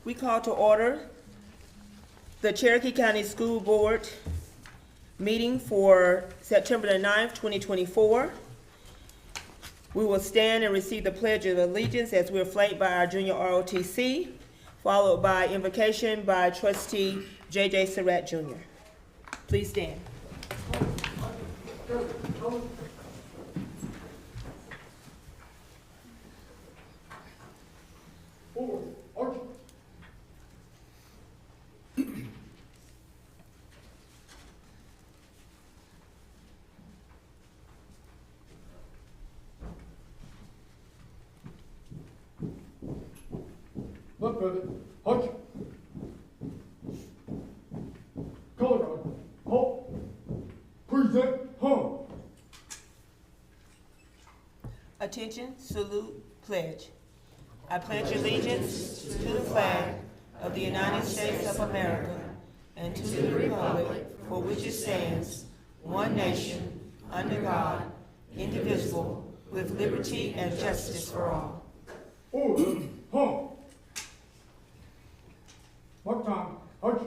We call to order the Cherokee County School Board meeting for September the 9th, 2024. We will stand and receive the Pledge of Allegiance as we're flanked by our junior ROTC, followed by invocation by Trustee J.J. Surratt Jr. Please stand. Forward, arch. Left pivot, arch. Color guard, halt. Present, home. Attention, salute, pledge. I pledge allegiance to the flag of the United States of America and to the republic for which it stands, one nation, under God, indivisible, with liberty and justice for all. Order, home. Mark time, arch.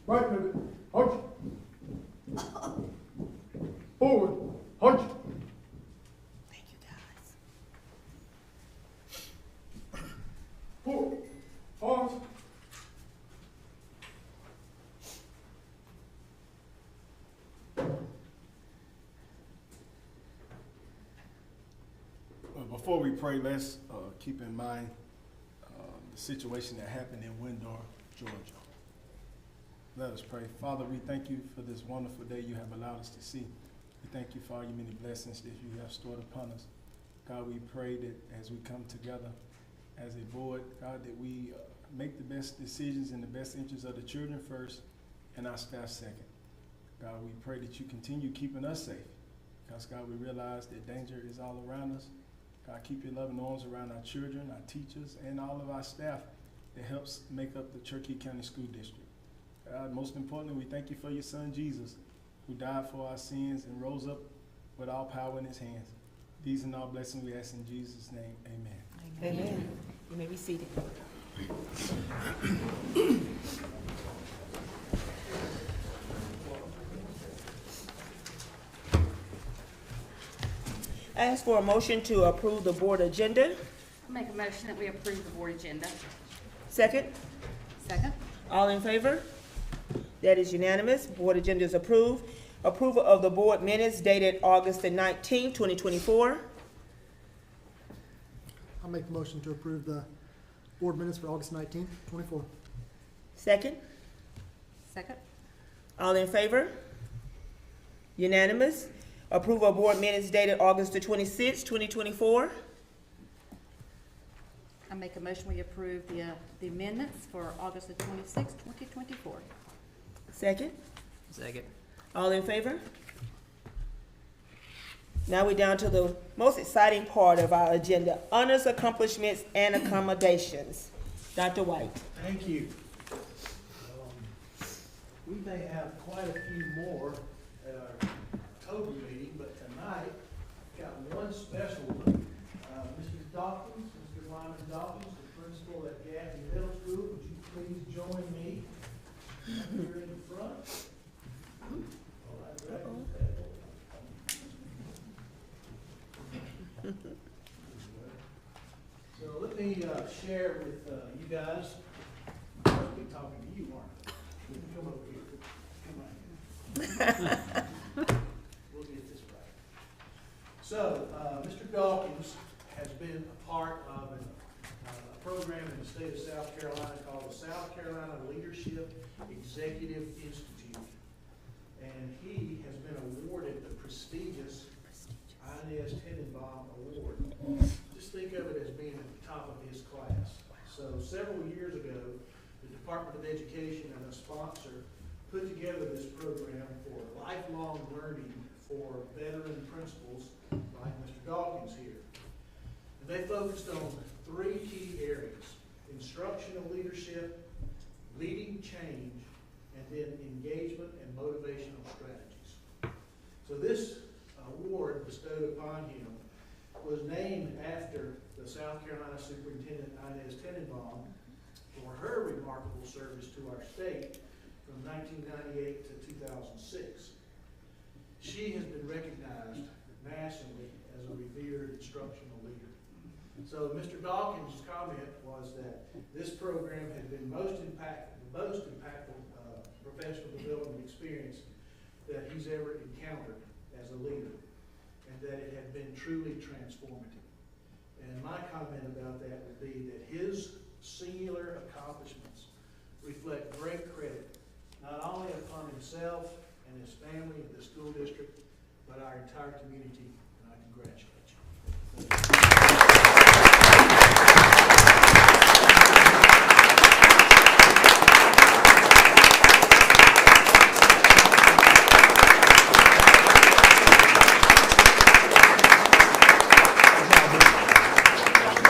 Right pivot, arch. Forward, arch. Thank you, guys. Forward, arms. Before we pray, let's keep in mind the situation that happened in Windor, Georgia. Let us pray. Father, we thank you for this wonderful day you have allowed us to see. We thank you for all your many blessings that you have stored upon us. God, we pray that as we come together as a board, God, that we make the best decisions in the best interests of the children first and our staff second. God, we pray that you continue keeping us safe because, God, we realize that danger is all around us. God, keep your loving arms around our children, our teachers, and all of our staff that helps make up the Cherokee County School District. God, most importantly, we thank you for your son, Jesus, who died for our sins and rose up with all power in his hands. These and all blessings we ask in Jesus' name, amen. Amen. You may be seated. I ask for a motion to approve the board agenda. I'll make a motion that we approve the board agenda. Second, Second. all in favor? That is unanimous. Board agenda is approved. Approval of the board minutes dated August the 19th, 2024. I'll make the motion to approve the board minutes for August 19th, 24. Second, Second. all in favor? Unanimous. Approval of board minutes dated August the 26th, 2024. I make a motion we approve the amendments for August the 26th, 2024. Second, Second. all in favor? Now we're down to the most exciting part of our agenda, honors, accomplishments, and accommodations. Dr. White. Thank you. We may have quite a few more at our October meeting, but tonight, I've got one special one. Mrs. Dawkins, Mr. Lyman Dawkins, the principal at Gaffney Middle School, would you please join me up here in the front? All right, right. So let me share with you guys. I'll be talking to you, aren't I? Come over here. Come on. We'll get this right. So, Mr. Dawkins has been a part of a program in the state of South Carolina called the South Carolina Leadership Executive Institute. And he has been awarded the prestigious INS Tenenbaum Award. Just think of it as being at the top of his class. So several years ago, the Department of Education and a sponsor put together this program for lifelong learning for veteran principals like Mr. Dawkins here. And they focused on 3 key areas: instructional leadership, leading change, and then engagement and motivational strategies. So this award bestowed upon him was named after the South Carolina Superintendent Inez Tenenbaum for her remarkable service to our state from 1998 to 2006. She has been recognized nationally as a revered instructional leader. So Mr. Dawkins' comment was that this program had been the most impactful professional development experience that he's ever encountered as a leader, and that it had been truly transformative. And my comment about that would be that his singular accomplishments reflect great credit, not only upon himself and his family, the school district, but our entire community, and I congratulate you.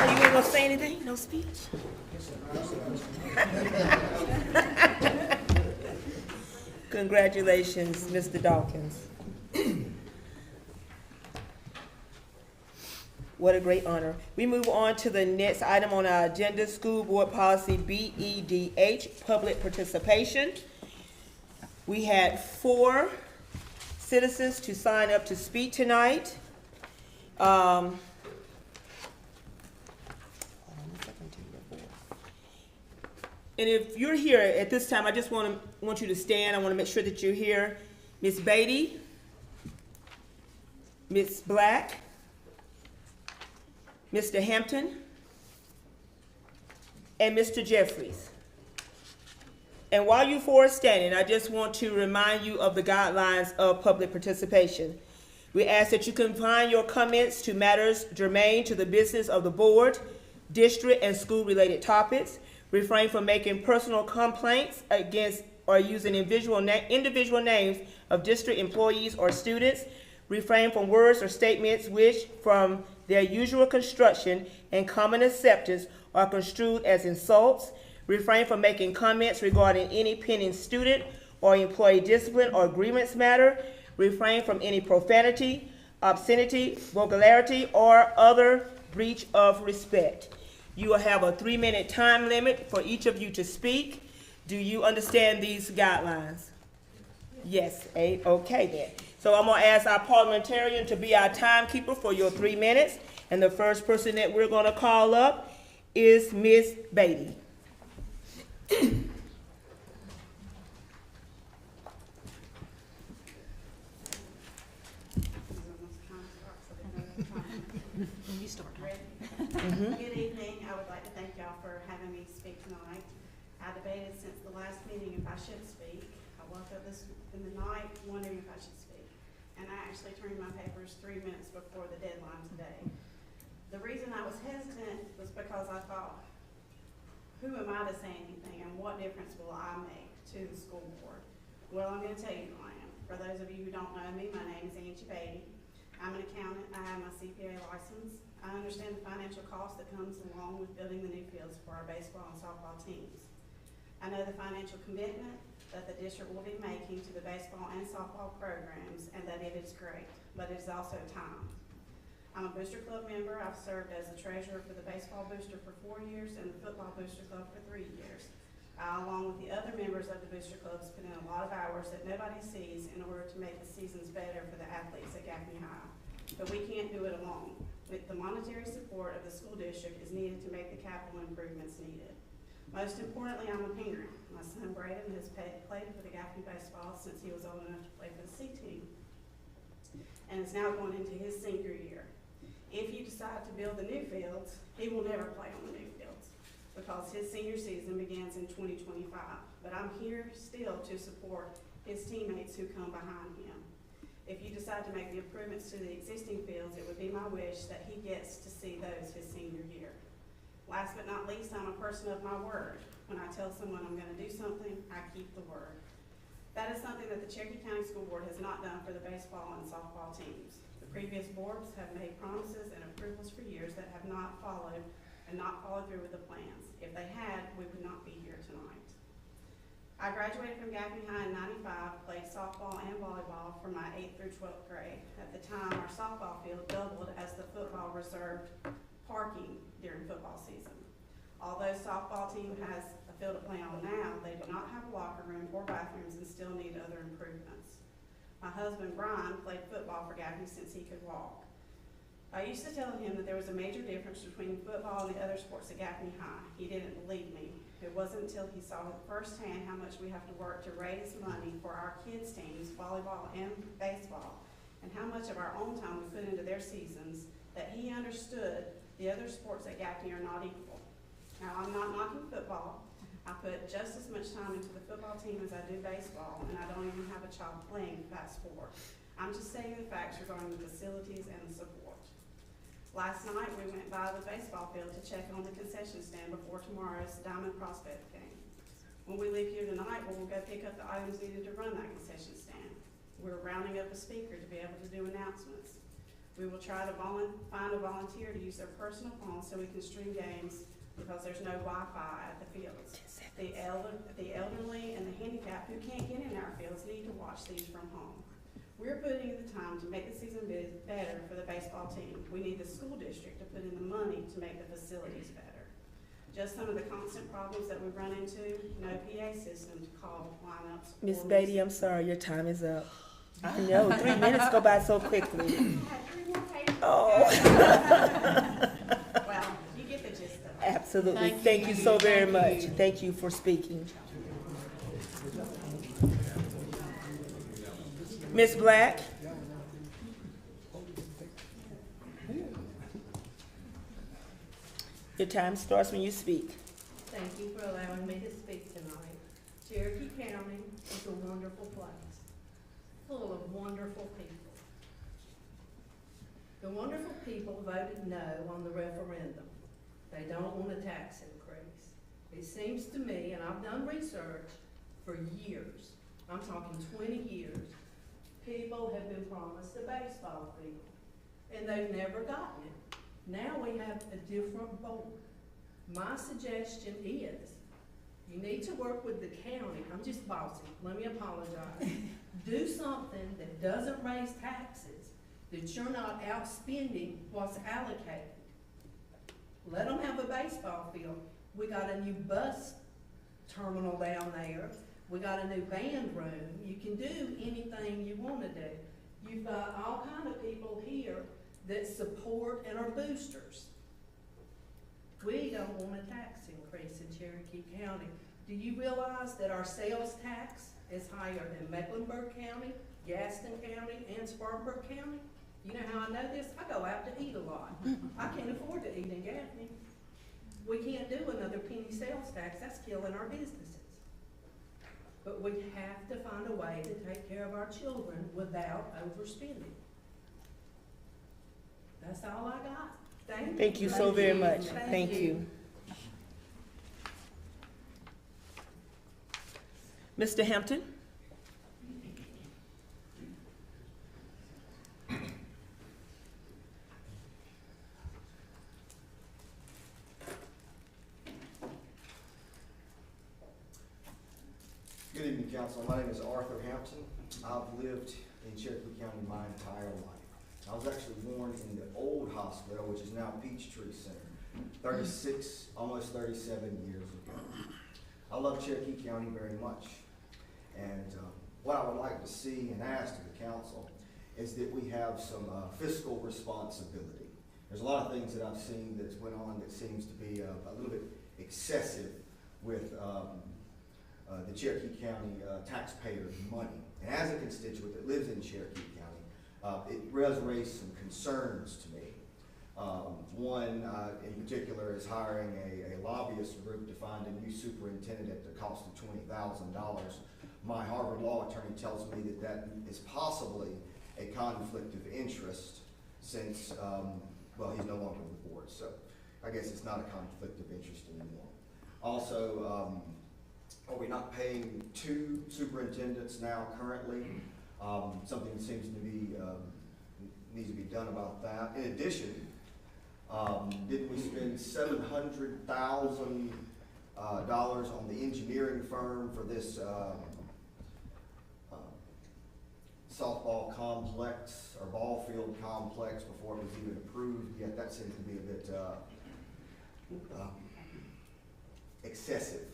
You ain't gonna say anything? No speech? Congratulations, Mr. Dawkins. What a great honor. We move on to the next item on our agenda, School Board Policy BEDH, Public Participation. We had 4 citizens to sign up to speak tonight. And if you're here at this time, I just want you to stand. I want to make sure that you're here. Ms. Beatty, Ms. Black, Mr. Hampton, and Mr. Jeffries. And while you 4 are standing, I just want to remind you of the guidelines of public participation. We ask that you confine your comments to matters germane to the business of the board, district, and school-related topics. Refrain from making personal complaints against or using individual names of district employees or students. Refrain from words or statements which, from their usual construction and common acceptance, are construed as insults. Refrain from making comments regarding any pending student or employee discipline or grievance matter. Refrain from any profanity, obscenity, vulgarity, or other breach of respect. You will have a 3-minute time limit for each of you to speak. Do you understand these guidelines? Yes, okay then. So I'm gonna ask our parliamentarian to be our timekeeper for your 3 minutes. And the first person that we're gonna call up is Ms. Beatty. You start. Good evening. I would like to thank y'all for having me speak tonight. I debated since the last meeting if I should speak. I woke up in the night wondering if I should speak. And I actually turned my papers 3 minutes before the deadline today. The reason I was hesitant was because I thought, who am I to say anything and what difference will I make to the school board? Well, I'm going to tell you who I am. For those of you who don't know me, my name is Angie Beatty. I'm an accountant. I have my CPA license. I understand the financial cost that comes along with building the new fields for our baseball and softball teams. I know the financial commitment that the district will be making to the baseball and softball programs, and that it is great, but it is also time. I'm a Booster Club member. I've served as the treasurer for the baseball booster for 4 years and the football booster club for 3 years. Along with the other members of the booster club, put in a lot of hours that nobody sees in order to make the seasons better for the athletes at Gaffney High. But we can't do it alone. With the monetary support of the school district is needed to make the capital improvements needed. Most importantly, I'm a parent. My son Braden has played for the Gaffney baseball since he was old enough to play for the C team, and is now going into his senior year. If you decide to build the new fields, he will never play on the new fields because his senior season begins in 2025. But I'm here still to support his teammates who come behind him. If you decide to make the improvements to the existing fields, it would be my wish that he gets to see those his senior year. Last but not least, I'm a person of my word. When I tell someone I'm going to do something, I keep the word. That is something that the Cherokee County School Board has not done for the baseball and softball teams. The previous boards have made promises and approvals for years that have not followed through with the plans. If they had, we would not be here tonight. I graduated from Gaffney High in '95, played softball and volleyball from my 8th through 12th grade. At the time, our softball field doubled as the football reserved parking during football season. Although softball team has a field to play on now, they do not have a locker room or bathrooms and still need other improvements. My husband Brian played football for Gaffney since he could walk. I used to tell him that there was a major difference between football and the other sports at Gaffney High. He didn't believe me. It wasn't until he saw firsthand how much we have to work to raise money for our kids' teams, volleyball and baseball, and how much of our own time we put into their seasons, that he understood the other sports at Gaffney are not equal. Now, I'm not knocking football. I put just as much time into the football team as I do baseball, and I don't even have a child playing that sport. I'm just saying the facts regarding the facilities and the support. Last night, we went by the baseball field to check on the concession stand before tomorrow's Diamond Prospect game. When we leave here tonight, we'll go pick up the items needed to run that concession stand. We're rounding up a speaker to be able to do announcements. We will try to find a volunteer to use their personal phone so we can stream games, because there's no Wi-Fi at the fields. The elderly and the handicapped who can't get in our fields need to watch these from home. We're putting in the time to make the season better for the baseball team. We need the school district to put in the money to make the facilities better. Just some of the constant problems that we run into: no PA system to call lineups. Miss Beatty, I'm sorry, your time is up. I know, 3 minutes go by so quickly. I had 3 more pages. Oh. Well, you get the gist of it. Absolutely. Thank you so very much. Thank you for speaking. Ms. Black? Your time starts when you speak. Thank you for allowing me to speak tonight. Cherokee County is a wonderful place, full of wonderful people. The wonderful people voted no on the referendum. They don't want a tax increase. It seems to me, and I've done research for years, I'm talking 20 years, people have been promised a baseball field, and they've never gotten it. Now we have a different board. My suggestion is, you need to work with the county. I'm just bossy, let me apologize. Do something that doesn't raise taxes, that you're not outspending what's allocated. Let them have a baseball field. We got a new bus terminal down there. We got a new band room. You can do anything you want to do. You've got all kind of people here that support and are boosters. We don't want a tax increase in Cherokee County. Do you realize that our sales tax is higher than Mecklenburg County, Gaston County, and Spartanburg County? You know how I know this? I go out to eat a lot. I can't afford to eat in Gaffney. We can't do another penny sales tax. That's killing our businesses. But we have to find a way to take care of our children without overspending. That's all I got. Thank you so very much. Thank you. Mr. Hampton? Good evening, Council. My name is Arthur Hampton. I've lived in Cherokee County my entire life. I was actually born in the old hospital, which is now Peachtree Center, almost 37 years ago. I love Cherokee County very much. And what I would like to see and ask of the council is that we have some fiscal responsibility. There's a lot of things that I've seen that's went on that seems to be a little bit excessive with the Cherokee County taxpayers' money. And as a constituent that lives in Cherokee County, it does raise some concerns to me. One in particular is hiring a lobbyist group to find a new superintendent at the cost of $20,000. My Harvard law attorney tells me that that is possibly a conflict of interest since, well, he's no longer on the board, so I guess it's not a conflict of interest anymore. Also, are we not paying 2 superintendents now currently? Something seems to be, needs to be done about that. In addition, didn't we spend $700,000 on the engineering firm for this softball complex or ball field complex before it was even approved, yet that seems to be a bit excessive.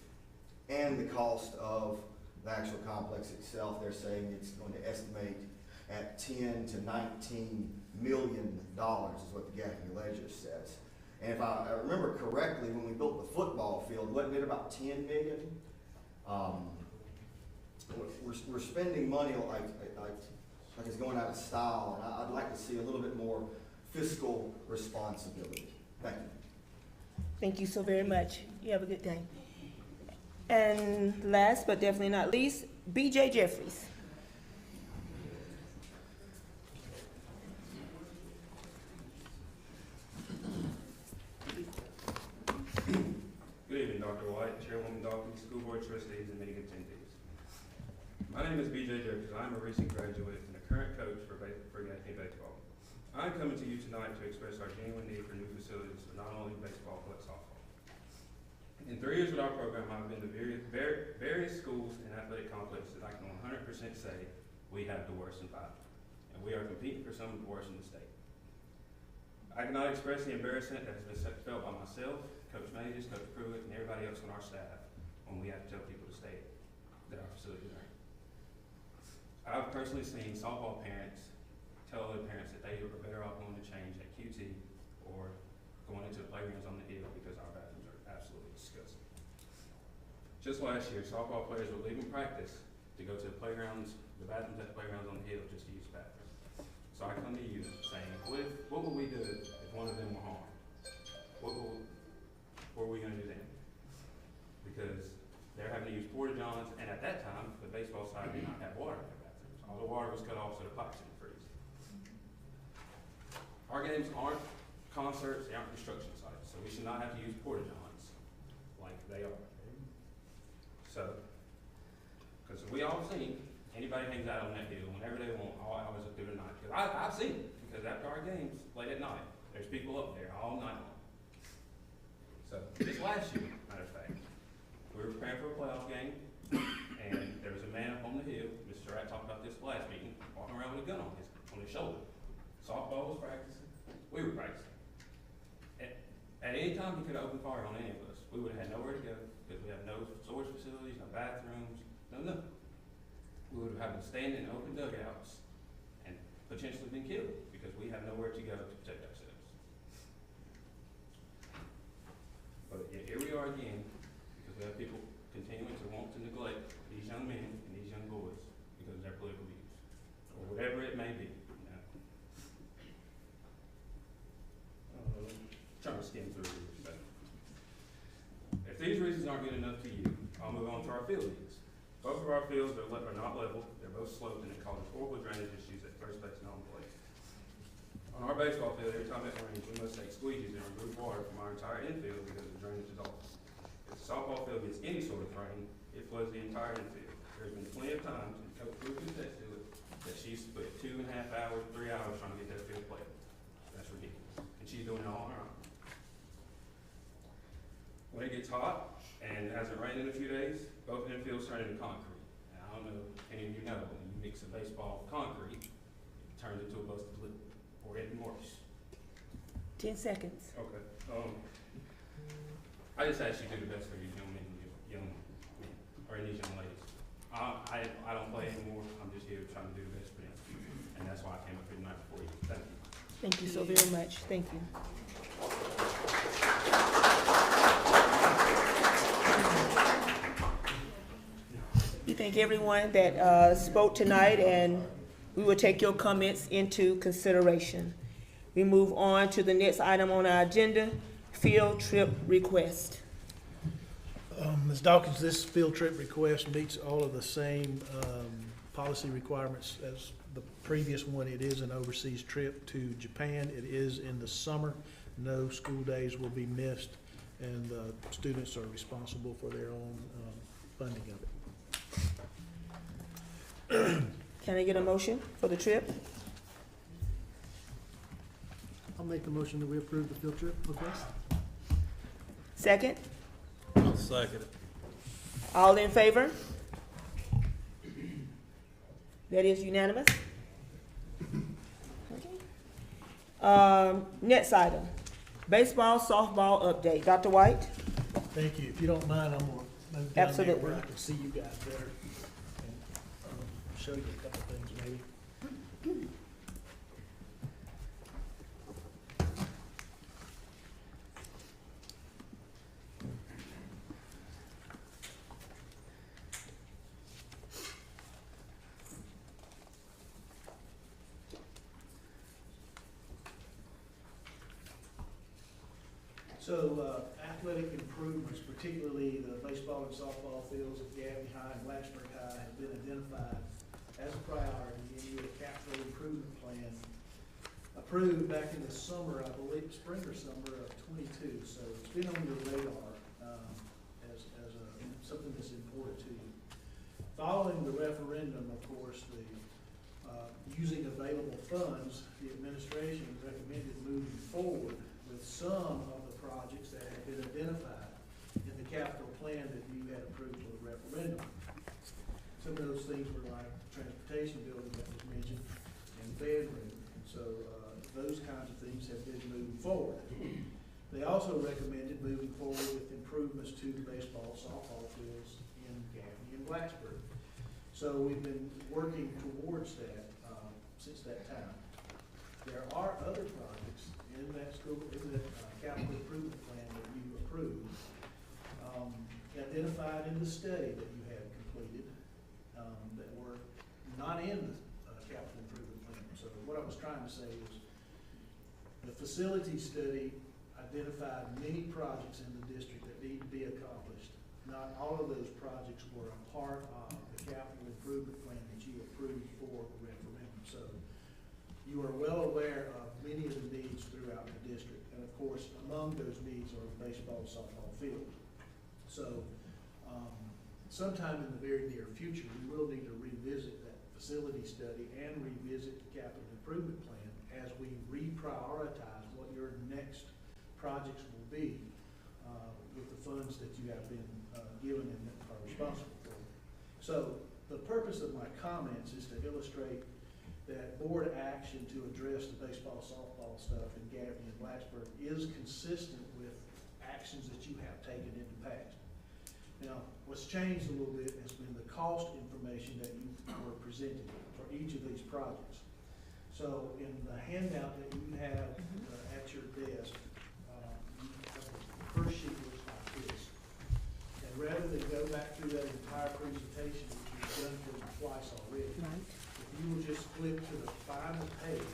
And the cost of the actual complex itself, they're saying it's going to estimate at 10 to 19 million dollars is what the Gaffney Ledger says. And if I remember correctly, when we built the football field, wasn't it about 10 million? We're spending money like it's going out of style, and I'd like to see a little bit more fiscal responsibility. Thank you. Thank you so very much. You have a good day. And last but definitely not least, B.J. Jeffries. Good evening, Dr. White, Chairwoman Dawkins, School Board Trustees, and many attendees. My name is B.J. Jeffries. I'm a recent graduate and a current coach for Gaffney baseball. I'm coming to you tonight to express our genuine need for new facilities for not only baseball but softball. In 3 years with our program, I've been to various schools and athletic complexes that I can 100% say we have the worst in five, and we are competing for some of the worst in the state. I cannot express the embarrassment that has been felt by myself, Coach Mages, Coach Pruitt, and everybody else on our staff when we have to tell people to stay that our facilities are. I've personally seen softball parents tell other parents that they are better off going to change at QT or going into the playgrounds on the hill because our bathrooms are absolutely disgusting. Just last year, softball players were leaving practice to go to the playgrounds, the bathrooms at the playgrounds on the hill just to use the bathrooms. So I come to you saying, what would we do if one of them were harmed? What are we going to do then? Because they're having to use porta johns, and at that time, the baseball side did not have water in their bathrooms. All the water was cut off, so the pipes didn't freeze. Our games aren't concerts, they aren't construction sites, so we should not have to use porta johns like they are. So, because we all seen anybody hangs out on that hill whenever they want, all hours of through the night. Because I've seen it, because after our games, late at night, there's people up there all night long. So, this last year, matter of fact, we were preparing for a playoff game, and there was a man up on the hill, Mr. Rat talked about this last meeting, walking around with a gun on his shoulder. Softball was practicing, we were practicing. At any time he could have opened fire on any of us, we would have had nowhere to go, because we have no storage facilities, no bathrooms, no nothing. We would have had to stand in open dugouts and potentially been killed, because we have nowhere to go to protect ourselves. But yet here we are again, because we have people continuing to want to neglect these young men and these young boys because of their political views, or whatever it may be. Trying to skim through this. So, if these reasons aren't good enough to you, I'll move on to our field leagues. Both of our fields are not level, they're both sloped, and it causes horrible drainage issues at first base and home plate. On our baseball field, every time it rains, we must take squeegees and remove water from our entire infield because the drainage is off. If the softball field gets any sort of rain, it floods the entire infield. There's been plenty of times, and Coach Pruitt can attest to it, that she's put 2.5 hours, 3 hours trying to get that field played. That's ridiculous. And she's doing it all on her own. When it gets hot, and it hasn't rained in a few days, both infields turn into concrete. Now, I don't know if any of you know, when you mix a baseball with concrete, it turns into a busted lip, or even worse. 10 seconds. Okay. I just ask you to do the best for these young men, or these young ladies. I don't play anymore. I'm just here trying to do the best for them, and that's why I came up here tonight before you. Thank you. Thank you so very much. Thank you. We thank everyone that spoke tonight, and we will take your comments into consideration. We move on to the next item on our agenda, field trip request. Ms. Dawkins, this field trip request meets all of the same policy requirements as the previous one. It is an overseas trip to Japan. It is in the summer. No school days will be missed, and the students are responsible for their own funding of it. Can I get a motion for the trip? I'll make the motion that we approve the field trip request. Second? I'll second it. All in favor? That is unanimous. Next item, baseball, softball update. Dr. White? Thank you. If you don't mind, I'm gonna move down there Absolutely. where I can see you guys better and show you a couple things maybe. So, athletic improvements, particularly the baseball and softball fields at Gaffney High and Blacksburg High, have been identified as a priority in your capital improvement plan approved back in the summer, I believe, spring or summer of '22. So it's been on your radar something that's important to you. Following the referendum, of course, using available funds, the administration recommended moving forward with some of the projects that had been identified in the capital plan that you had approved for the referendum. Some of those things were like transportation building that was mentioned and bedroom. And so those kinds of things have been moving forward. They also recommended moving forward with improvements to the baseball, softball fields in Gaffney and Blacksburg. So we've been working towards that since that time. There are other projects in that capital improvement plan that you approved, identified in the study that you had completed, that were not in the capital improvement plan. So what I was trying to say is the facility study identified many projects in the district that need to be accomplished. Not all of those projects were a part of the capital improvement plan that you approved for the referendum. So you are well aware of many of the needs throughout the district. And of course, among those needs are the baseball, softball field. So sometime in the very near future, we will need to revisit that facility study and revisit the capital improvement plan as we reprioritize what your next projects will be with the funds that you have been given and are responsible for. So the purpose of my comments is to illustrate that board action to address the baseball, softball stuff in Gaffney and Blacksburg is consistent with actions that you have taken in the past. Now, what's changed a little bit has been the cost information that you were presented for each of these projects. So in the handout that you have at your desk, the first sheet looks like this. And rather than go back through that entire presentation, which we've done for you twice already, if you will just flip to the final page,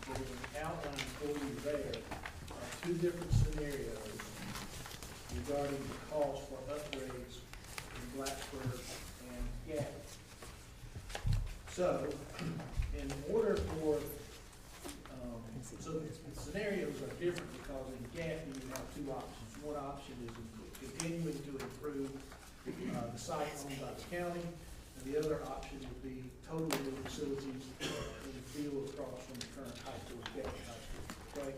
there's an outline for you there of two different scenarios regarding the cost for upgrades in Blacksburg and Gaffney. So, in order for, so the scenarios are different because in Gaffney you have two options. One option is continuing to improve the site owned by the county, and the other option would be totally new facilities in the field across from the current high school, Gaffney High School. Okay?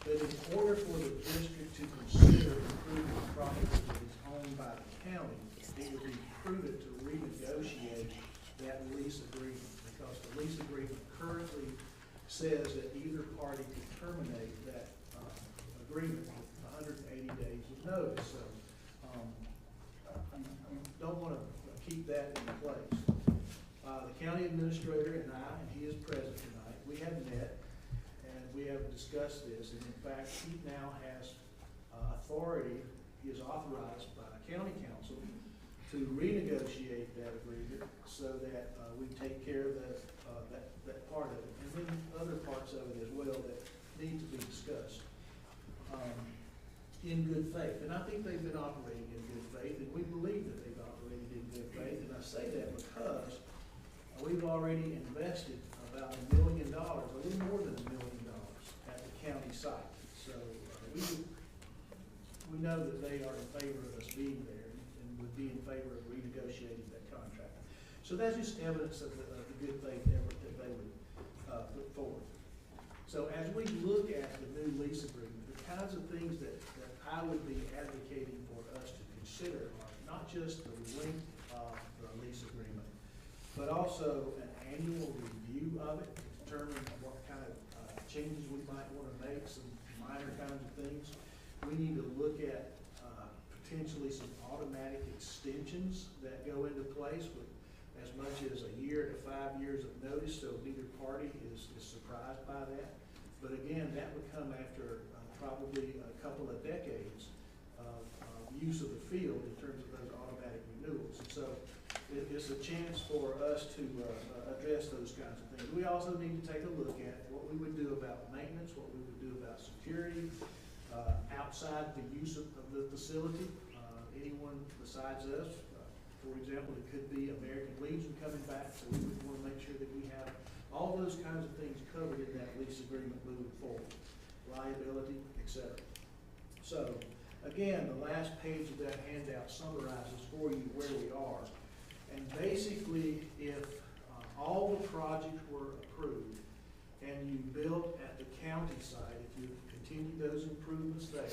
But in order for the district to consider improving the property that is owned by the county, it would be prudent to renegotiate that lease agreement, because the lease agreement currently says that either party can terminate that agreement with 180 days of notice. So you don't want to keep that in place. The county administrator and I, and he is present tonight, we have met and we have discussed this, and in fact, he now has authority, he is authorized by the county council to renegotiate that agreement so that we take care of that part of it, and then other parts of it as well that need to be discussed in good faith. And I think they've been operating in good faith, and we believe that they've operated in good faith. And I say that because we've already invested about $1 million, a little more than $1 million at the county site. So we know that they are in favor of us being there and would be in favor of renegotiating that contract. So that's just evidence of the good faith effort that they would put forward. So as we look at the new lease agreement, the kinds of things that I would be advocating for us to consider are not just the length of the lease agreement, but also an annual review of it to determine what kind of changes we might want to make, some minor kinds of things. We need to look at potentially some automatic extensions that go into place with as much as a year to 5 years of notice, so neither party is surprised by that. But again, that would come after probably a couple of decades of use of the field in terms of those automatic renewals. And so it's a chance for us to address those kinds of things. We also need to take a look at what we would do about maintenance, what we would do about security, outside the use of the facility. Anyone besides us, for example, it could be American Legion coming back, so we would want to make sure that we have all those kinds of things covered in that lease agreement moving forward, liability, etc. So, again, the last page of that handout summarizes for you where we are. And basically, if all the projects were approved and you built at the county site, if you continued those improvements there,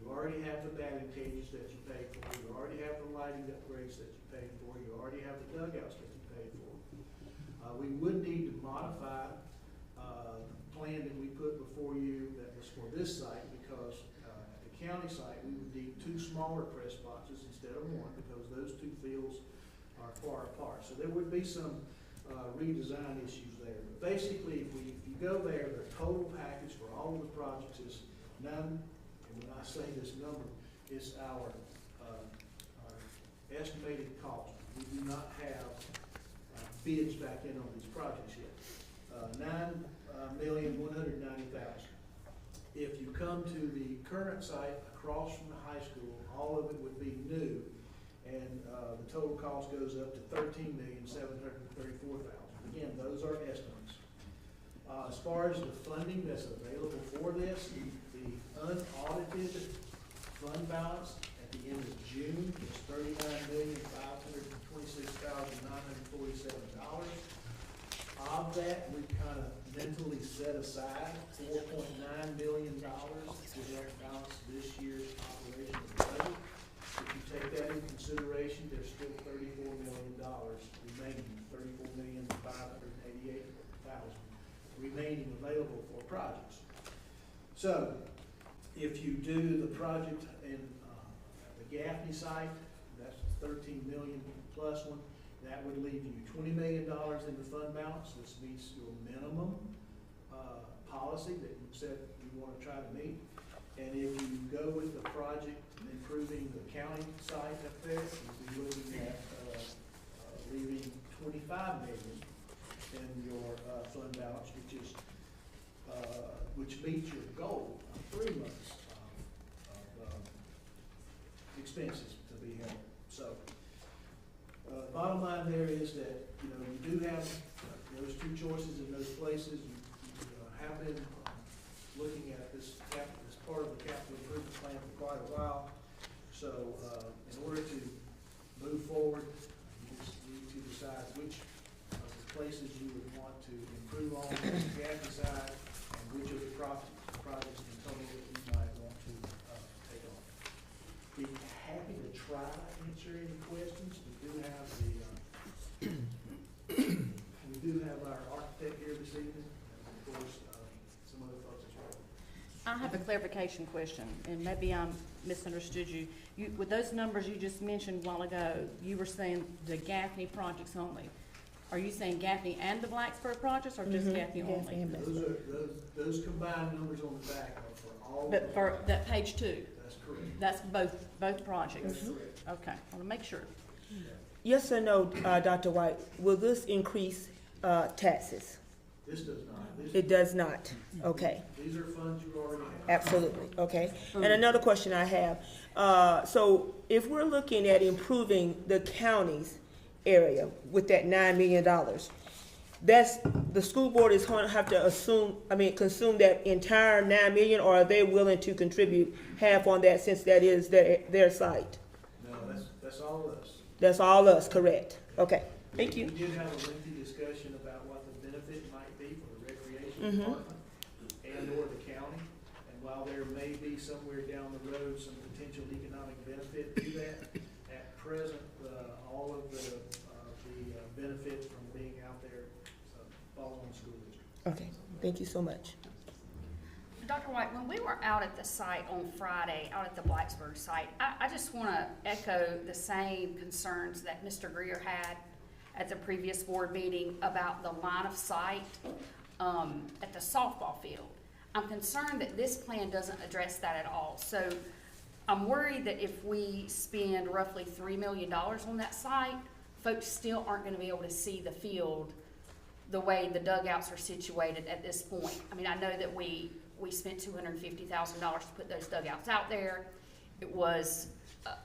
you already have the batting cages that you paid for, you already have the lighting upgrades that you paid for, you already have the dugouts that you paid for. We would need to modify the plan that we put before you that was for this site, because at the county site, we would need 2 smaller press boxes instead of 1, because those 2 fields are far apart. So there would be some redesign issues there. But basically, if you go there, the total package for all of the projects is none. And when I say this number, it's our estimated cost. We do not have bids back in on these projects yet. $9,190,000. If you come to the current site across from the high school, all of it would be new, and the total cost goes up to $13,734,000. Again, those are estimates. As far as the funding that's available for this, the unaudited fund balance at the end of June is $39,526,947. Of that, we kind of mentally set aside $4.9 million to help balance this year's operation of the budget. If you take that into consideration, there's still $34 million remaining, $34,588,000 remaining available for projects. So, if you do the project in the Gaffney site, that's $13 million plus one, that would leave you $20 million in the fund balance, which meets your minimum policy that you said you want to try to meet. And if you go with the project improving the county site up there, you'll be looking at leaving $25 million in your fund balance, which meets your goal of 3 months of expenses to be held. So, bottom line there is that you do have those 2 choices in those places. You have been looking at this part of the capital improvement plan for quite a while. So, in order to move forward, you just need to decide which of the places you would want to improve on the Gaffney side, and which of the projects in total that you might want to take on. Be happy to try to answer any questions. We do have our architect here this evening, and of course, some other folks as well. I have a clarification question, and maybe I misunderstood you. With those numbers you just mentioned a while ago, you were saying the Gaffney projects only. Are you saying Gaffney and the Blacksburg projects, or just Gaffney only? Those combined numbers on the back are for all. But for that page 2? That's correct. That's both projects? That's correct. Okay, I want to make sure. Yes or no, Dr. White, will this increase taxes? This does not. It does not, okay. These are funds you already have. Absolutely, okay. And another question I have, so if we're looking at improving the county's area with that $9 million, that's, the school board is going to have to consume that entire $9 million, or are they willing to contribute half on that since that is their site? No, that's all us. That's all us, correct? Okay, thank you. We did have a lengthy discussion about what the benefit might be for the recreation department and or the county. And while there may be somewhere down the road some potential economic benefit to that, at present, all of the benefit from being out there falls on the school district. Okay, thank you so much. Dr. White, when we were out at the site on Friday, out at the Blacksburg site, I just want to echo the same concerns that Mr. Greer had at the previous board meeting about the line of sight at the softball field. I'm concerned that this plan doesn't address that at all. So I'm worried that if we spend roughly $3 million on that site, folks still aren't going to be able to see the field the way the dugouts are situated at this point. I mean, I know that we spent $250,000 to put those dugouts out there. It was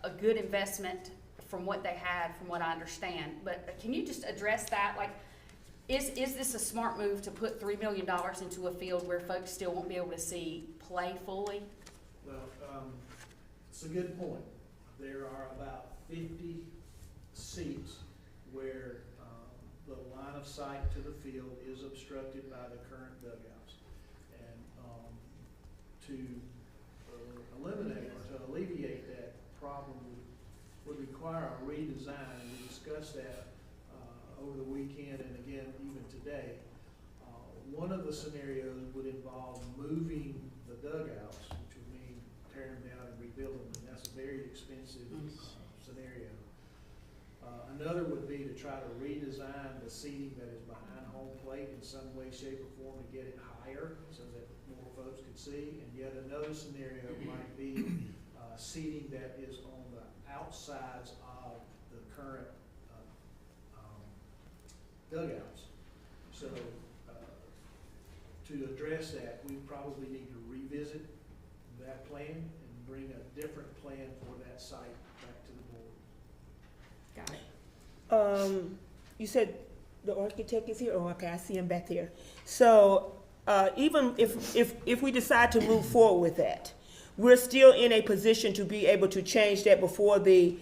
a good investment from what they had, from what I understand. But can you just address that? Like, is this a smart move to put $3 million into a field where folks still won't be able to see play fully? Well, it's a good point. There are about 50 seats where the line of sight to the field is obstructed by the current dugouts. And to eliminate or to alleviate that problem would require a redesign. We discussed that over the weekend and again even today. One of the scenarios would involve moving the dugouts, which would mean tearing them down and rebuilding them. That's a very expensive scenario. Another would be to try to redesign the seating that is behind home plate in some way, shape, or form to get it higher so that more folks could see. And yet another scenario might be seating that is on the outsides of the current dugouts. So to address that, we probably need to revisit that plan and bring a different plan for that site back to the board. Got it. You said the architect is here? Oh, okay, I see him back there. So, even if we decide to move forward with that, we're still in a position to be able to change that before the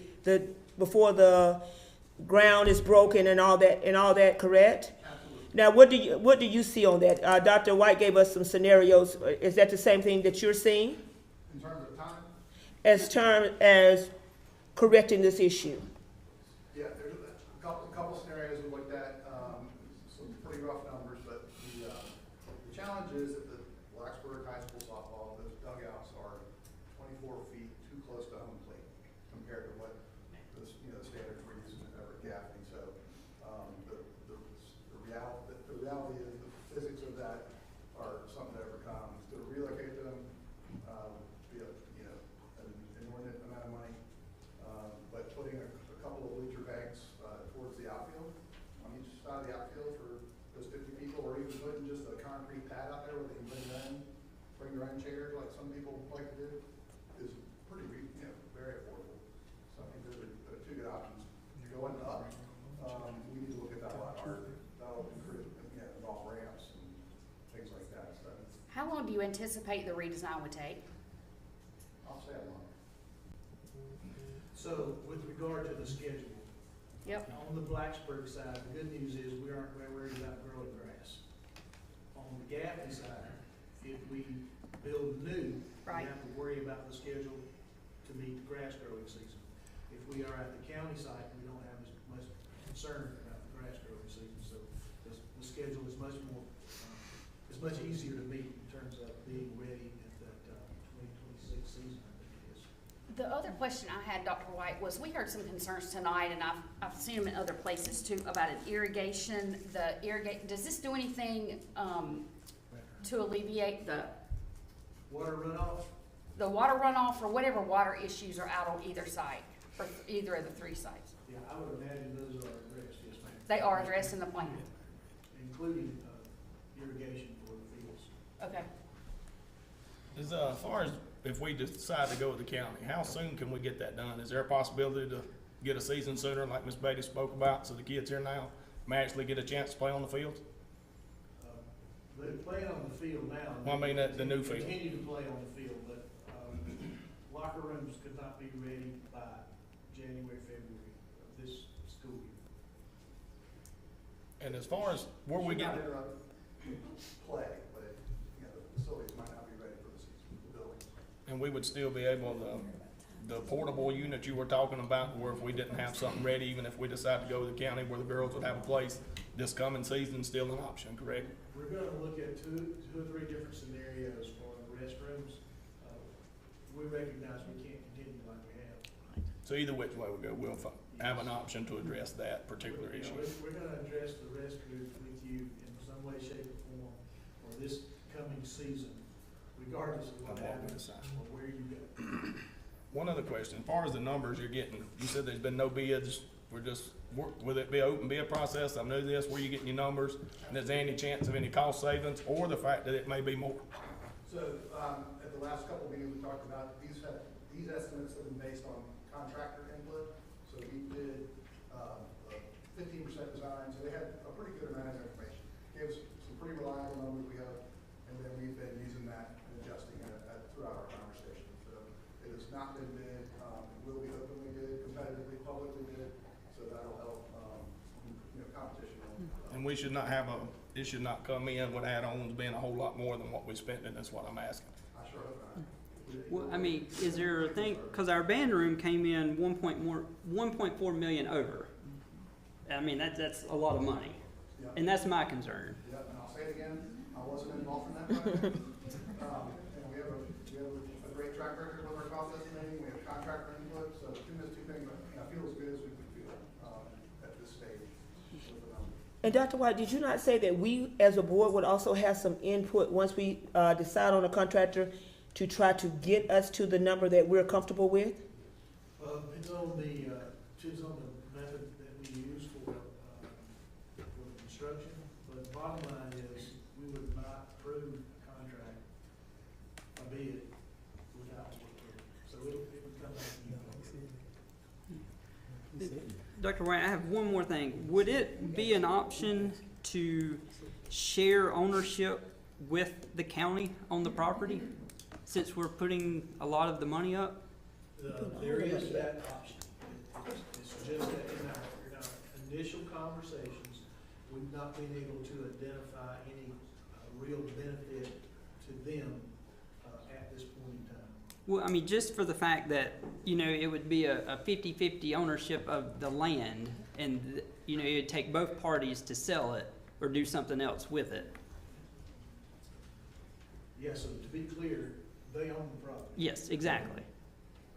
ground is broken and all that, correct? Absolutely. Now, what do you see on that? Dr. White gave us some scenarios. Is that the same thing that you're seeing? In terms of time? As correcting this issue? Yeah, there's a couple scenarios we looked at, some pretty rough numbers, but the challenge is that the Blacksburg High School softball, those dugouts are 24 feet too close to home plate compared to what the standards we're using over at Gaffney. So the reality is the physics of that are something to overcome. To relocate them would be an inordinate amount of money, but putting a couple of bleacher banks towards the outfield, on each side of the outfield for those 50 people, or even putting just a concrete pad out there where they can bring their own chairs like some people like to do, is pretty, very affordable. So I think those are two good options. Going up, we need to look at that a lot harder. That'll improve, involve ramps and things like that. So How long do you anticipate the redesign would take? I'll say a lot. So with regard to the schedule, Yep. on the Blacksburg side, the good news is we aren't worried about growing grass. On the Gaffney side, if we build new, Right. we have to worry about the schedule to meet the grass growing season. If we are at the county site, we don't have as much concern about the grass growing season. So the schedule is much more, it's much easier to meet in terms of being ready at that 2026 season, I think it is. The other question I had, Dr. White, was we heard some concerns tonight, and I've seen them in other places too, about an irrigation. Does this do anything to alleviate the Water runoff, water runoff or whatever water issues are out on either side, or either of the three sites? yeah, I would imagine those are addressed, yes, ma'am. They are addressed in the plan. Including irrigation for the fields. Okay. As far as if we decide to go with the county, how soon can we get that done? Is there a possibility to get a season sooner, like Ms. Beatty spoke about, so the kids here now may actually get a chance to play on the fields? They play on the field now. Well, I mean, the new field. Continue to play on the field, but locker rooms could not be ready by January, February of this school year. And as far as where we get, Should not interrupt play, but the facilities might not be ready for the season, the buildings. and we would still be able to the portable unit you were talking about, where if we didn't have something ready, even if we decide to go to the county where the girls would have a place, this coming season still an option, correct? We're gonna look at two or three different scenarios for the restrooms. We recognize we can't continue like we have. So either which way we go, we'll have an option to address that particular You know, issue. We're gonna address the restrooms with you in some way, shape, or form for this coming season, regardless of what Of what we happens decide. or where you go. One other question, as far as the numbers you're getting, you said there's been no bids, we're just, will it be an open bid process? I know this, where you getting your numbers, and is there any chance of any cost savings, or the fact that it may be more? So, at the last couple of meetings, we talked about, these estimates have been based on contractor input. So we did, 15% design, so they had a pretty good amount of information. Gave us some pretty reliable numbers we have, and then we've been using that and adjusting it throughout our conversation. So it has not been bid, it will be openly bid, competitively, publicly bid, so that'll help, competition. And we should not have it should not come in with add-ons being a whole lot more than what we spent, and that's what I'm asking. I sure hope not. Well, I mean, is there a thing, because our band room came in 1.4 million over. I mean, that's a lot of money, Yeah. and that's my concern. Yeah, and I'll say it again, I wasn't involved in that project. And we have a great track record with our cost estimating, we have contractor input, so between those two things, I feel as good as we can feel, at this stage with the numbers. And Dr. White, did you not say that we, as a board, would also have some input once we decide on a contractor to try to get us to the number that we're comfortable with? Depends on the method that we use for construction, but the bottom line is, we would not approve a contract, a bid, without work. So it would come back to you. Dr. White, I have one more thing. Would it be an option to share ownership with the county on the property, since we're putting a lot of the money up? There is that option. It's just that in our initial conversations, we've not been able to identify any real benefit to them at this point in time. Well, I mean, just for the fact that, it would be a 50-50 ownership of the land, and, it'd take both parties to sell it or do something else with it. Yeah, so to be clear, they own the property. Yes, exactly.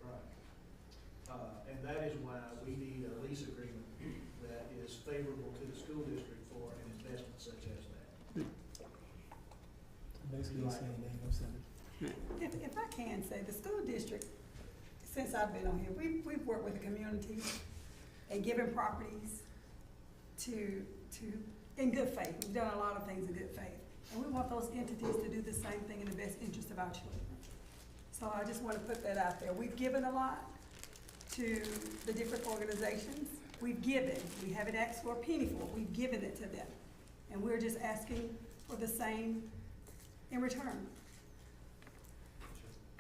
Right. And that is why we need a lease agreement that is favorable to the school district for an investment such as that. Basically, you're saying they ain't gonna sell it. If I can say, the school district, since I've been on here, we've worked with the community and given properties in good faith. We've done a lot of things in good faith. And we want those entities to do the same thing in the best interest of our children. So I just want to put that out there. We've given a lot to the different organizations. We've given. We haven't asked for a penny for it. We've given it to them. And we're just asking for the same in return.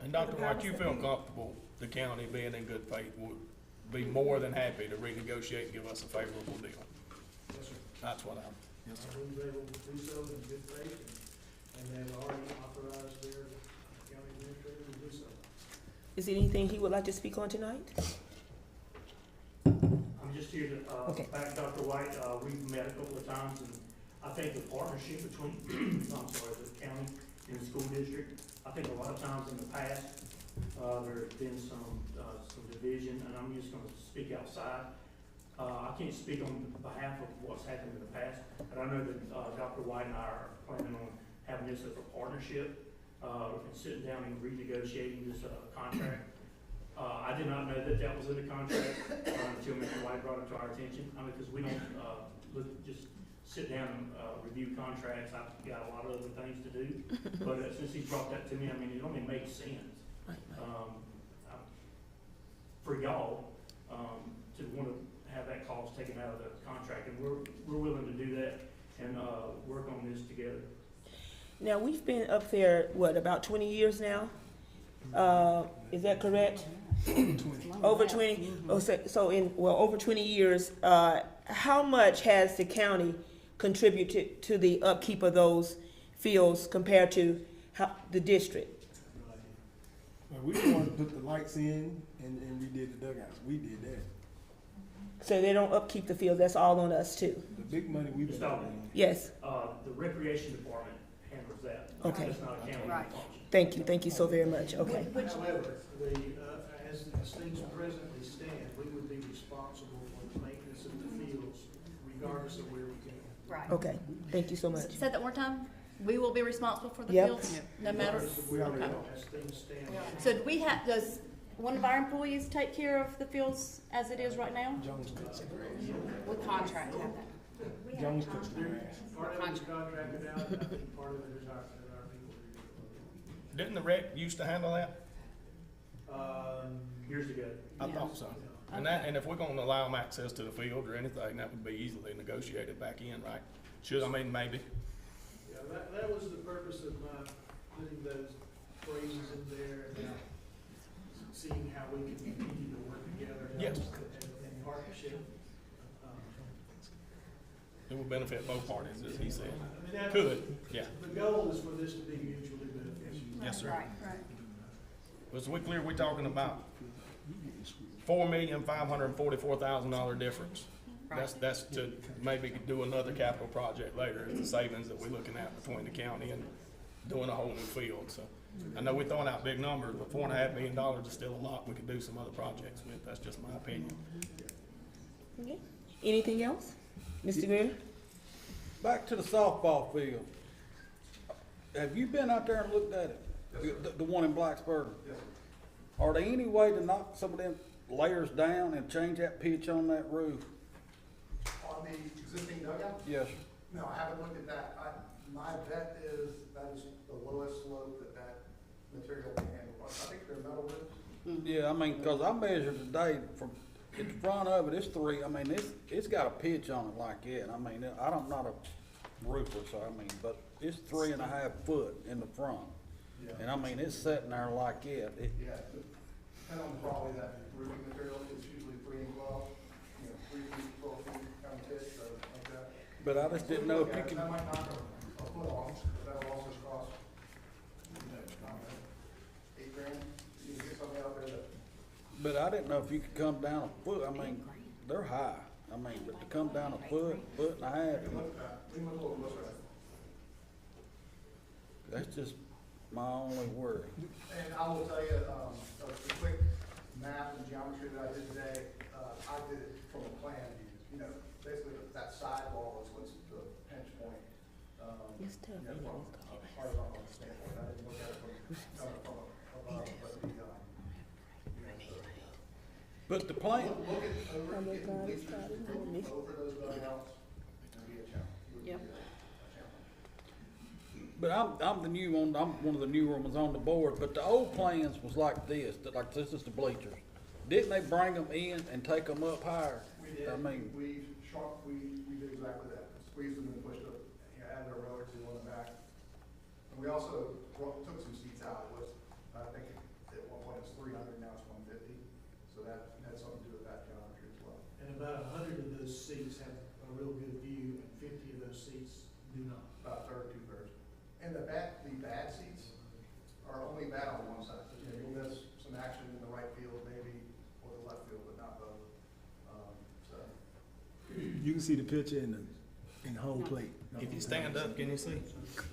And Dr. White, you feel comfortable the county being in good faith would be more than happy to renegotiate and give us a favorable deal? Yes, sir. That's what I'm, yes, sir. We were able to do so in good faith, and they've already authorized their county administrator to do so. Is there anything he would like to speak on tonight? I'm just here to, Okay. back Dr. White, we've met a couple of times, and I think the partnership between, the county and the school district, I think a lot of times in the past, there's been some division, and I'm just gonna speak outside. I can't speak on behalf of what's happened in the past, but I know that, Dr. White and I are planning on having this as a partnership, and sitting down and renegotiating this, contract. I did not know that that was in the contract, until Mr. White brought it to our attention. I mean, because we don't, just sit down and, review contracts. I've got a lot of other things to do. But since he brought that to me, I mean, it only makes sense. For y'all, to want to have that cost taken out of the contract, and we're willing to do that and, work on this together. Now, we've been up there, about 20 years now? Is that correct? Over 20? Oh, over 20 years, how much has the county contributed to the upkeep of those fields compared to the district? Well, we the ones that put the lights in and redid the dugouts. We did that. So they don't upkeep the field, that's all on us too? The big money we Just put all- in. Yes, The recreation department handles that. Okay. It's not a county Right. function. thank you so very much, okay. However, as things presently stand, we would be responsible for the maintenance of the fields regardless of where we go. Right. Okay, thank you so much. Say that one more time? We will be responsible for the Yep. fields, no matter? Regardless of We where already go, know. as things stand. So do we have, does one of our employees take care of the fields as it is right now? Jones cuts the grass. What contract have that? Jones cuts the grass. Part of it's contracted out, and I think part of it is our people. Didn't the rec used to handle that? Years ago. I thought so. And that, and if we're gonna allow them access to the field or anything, that would be easily negotiated back in, right? Maybe. Yeah, that was the purpose of my putting those phrases in there and seeing how we can continue to work together. Yes. In partnership. It would benefit both parties, as he said. I mean, that- Could, yeah. The goal is for this to be mutually beneficial. Yes, sir. Right. Was we clear, we talking about $4,544,000 difference? That's to maybe do another capital project later, it's the savings that we're looking at between the county and doing a whole new field, so. I know we're throwing out big numbers, but $4.5 million is still a lot we could do some other projects with, that's just my opinion. Okay. Anything else? Mr. Greer? Back to the softball field. Have you been out there and looked at it? The one in Blacksburg? Yes, sir. Are there any way to knock some of them layers down and change that pitch on that roof? On the existing dugout? Yes, sir. No, I haven't looked at that. My bet is that is the lowest slope that material can handle. I think they're metal roofs. Yeah, I mean, cause I measured today from, in front of it, it's it's got a pitch on it like that. I mean, I'm not a roofer, so I mean, but it's 3.5 foot in the front. Yeah. And I mean, it's sitting there like that. Yeah, depending on the quality of that roofing material, it's usually 3 and 12, 3 feet, 12 feet kind of pitch, so like that. But I just didn't know if you That could, might knock a foot off, but that'll also cost, $8 grand. You can get something out there that, but I didn't know if you could come down a foot. I mean, they're high. I mean, but to come down a foot, foot and a half, we can look at that. We can look a little closer at it. that's just my only worry. And I will tell you, a quick math and geometry that I did today, I did it from a plan view. Basically that sidewall is what's the pinch point. It's tough, From you know, a horizontal standpoint. I didn't look at it from above, but But the plan, look at over, getting bleachers over those dugouts and be a challenge. Yep. but I'm the new one, I'm one of the newer ones on the board, but the old plans was like this is the bleachers. Didn't they bring them in and take them up higher? We did, I mean, we shrunk, we did exactly that, squeezed them and pushed them, added a row or two on the back. And we also took some seats out, it was, I think at one point it was 300, now it's 150, so that had something to do with that geometry as well. And about 100 of those seats have a real good view, and 50 of those seats do not. About a third, 2/3. And the bad seats are only bad on one side, you'll miss some action in the right field maybe, or the left field, but not both. So, You can see the picture in the home plate. If you stand up, can you see?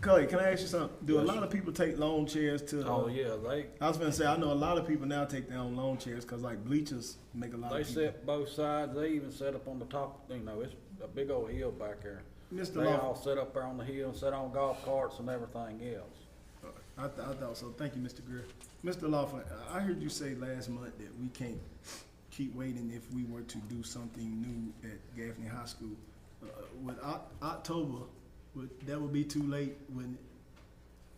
Clay, can I ask you something? Do a lot of people take lawn chairs to? oh yeah, I was gonna say, I know a lot of people now take their own lawn chairs, cause like bleachers make a lot they of people. set both sides, they even set up on the top, it's a big old hill back there. Mr. They all Law, set up there on the hill, set on golf carts and everything else. I thought so. Thank you, Mr. Greer. Mr. Laughlin, I heard you say last month that we can't keep waiting if we were to do something new at Gaffney High School. With October, that would be too late, wouldn't it?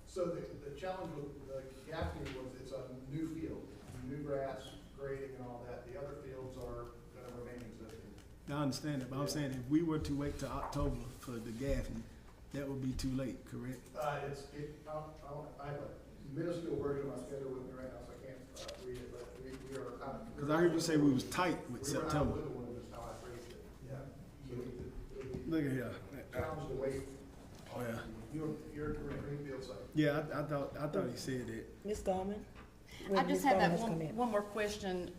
So the challenge with the Gaffney was it's a new field, new grass, grading and all that. The other fields are gonna remain existing. I understand that, but I'm saying if we were to wait till October for the Gaffney, that would be too late, correct? I have a minuscule version of my schedule with me right now, so I can't read it, but we are. Cause I heard you say we was tight with We were out September. of the one, is how I phrased it, yeah. So it would be Look at here. challenge to wait. Oh, yeah. Your greenfield site. Yeah, I thought he said that. Ms. Gorman? I just had that one more question,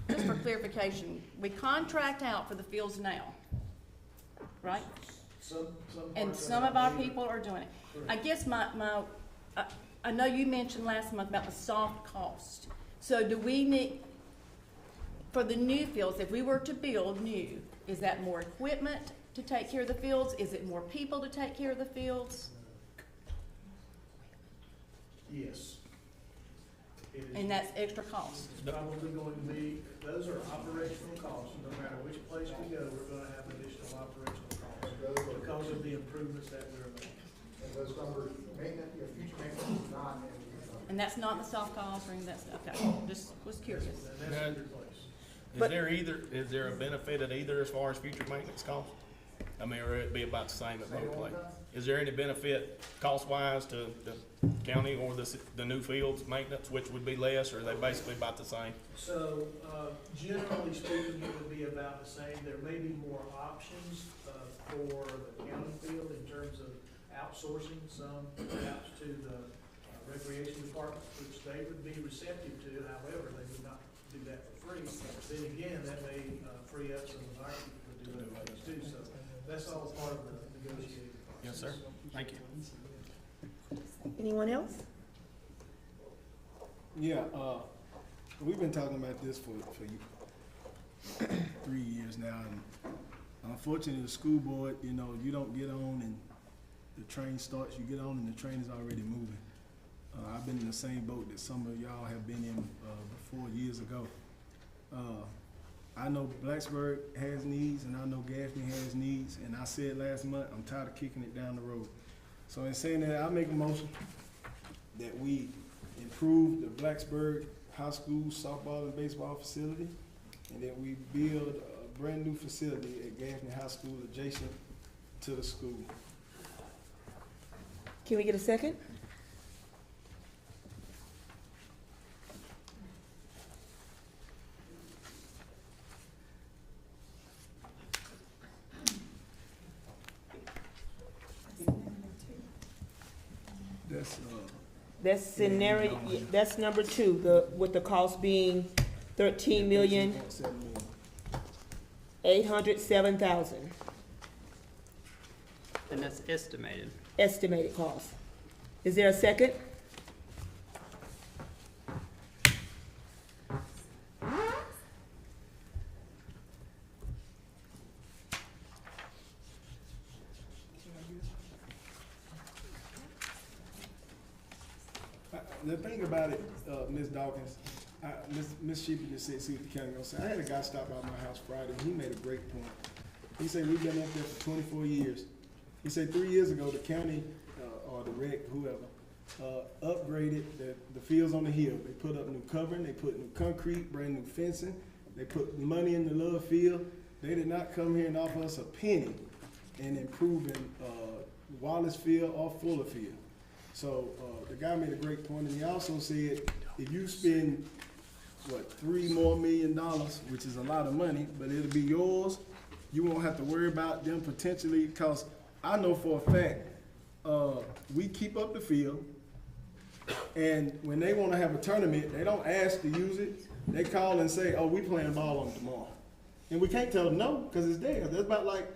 just for clarification. We contract out for the fields now, right? And parts some it of our later. people are doing it. Correct. I guess I know you mentioned last month about the soft cost. So do we need, for the new fields, if we were to build new, is that more equipment to take care of the fields? Is it more people to take care of the fields? Yes. It is. And that's extra cost? It's probably going to be, those are operational costs. No matter which place we go, we're gonna have additional operational costs because of the improvements that we're making. And those numbers, maintenance, future maintenance is not in the. And that's not the soft cost or any of that stuff? Okay, just was curious. And that's in your place. Is there a benefit at either as far as future maintenance costs? I mean, or it'd be about the same at both places? Is there any benefit cost-wise to the county or the new fields maintenance, which would be less, or are they basically about the same? So, generally speaking, it would be about the same. There may be more options, for the county field in terms of outsourcing some perhaps to the recreation department, which they would be receptive to. However, they would not do that for free. Then again, that may, free up some of our people to do other things too. So that's all part of the negotiating process. Yes, sir. Thank you. Anyone else? Yeah, we've been talking about this for 3 years now, and unfortunately, the school board, you know, you don't get on and the train starts, you get on and the train is already moving. I've been in the same boat that some of y'all have been in before years ago. I know Blacksburg has needs, and I know Gaffney has needs, and I said last month, I'm tired of kicking it down the road. So in saying that, I make a motion that we improve the Blacksburg High School softball and baseball facility, and that we build a brand new facility at Gaffney High School adjacent to the school. Can we get a second? That's scenario, that's number 2, with the cost being $13,807,000 And that's estimated. estimated cost. Is there a second? The thing about it, Ms. Dawkins, Ms. Sheepy just said, see what the county gonna say. I had a guy stop by my house Friday, and he made a great point. He said, we've been up there for 24 years. He said 3 years ago, the county, or the rec, whoever, upgraded the fields on the hill. They put up new covering, they put new concrete, brand new fencing, they put money in the love field. They did not come here and offer us a penny in improving Wallace Field or Fuller Field. So the guy made a great point, and he also said, if you spend, $3 more million, which is a lot of money, but it'll be yours, you won't have to worry about them potentially, because I know for a fact, we keep up the field, and when they want to have a tournament, they don't ask to use it. They call and say, oh, we playing ball on it tomorrow. And we can't tell them no, because it's theirs. That's about like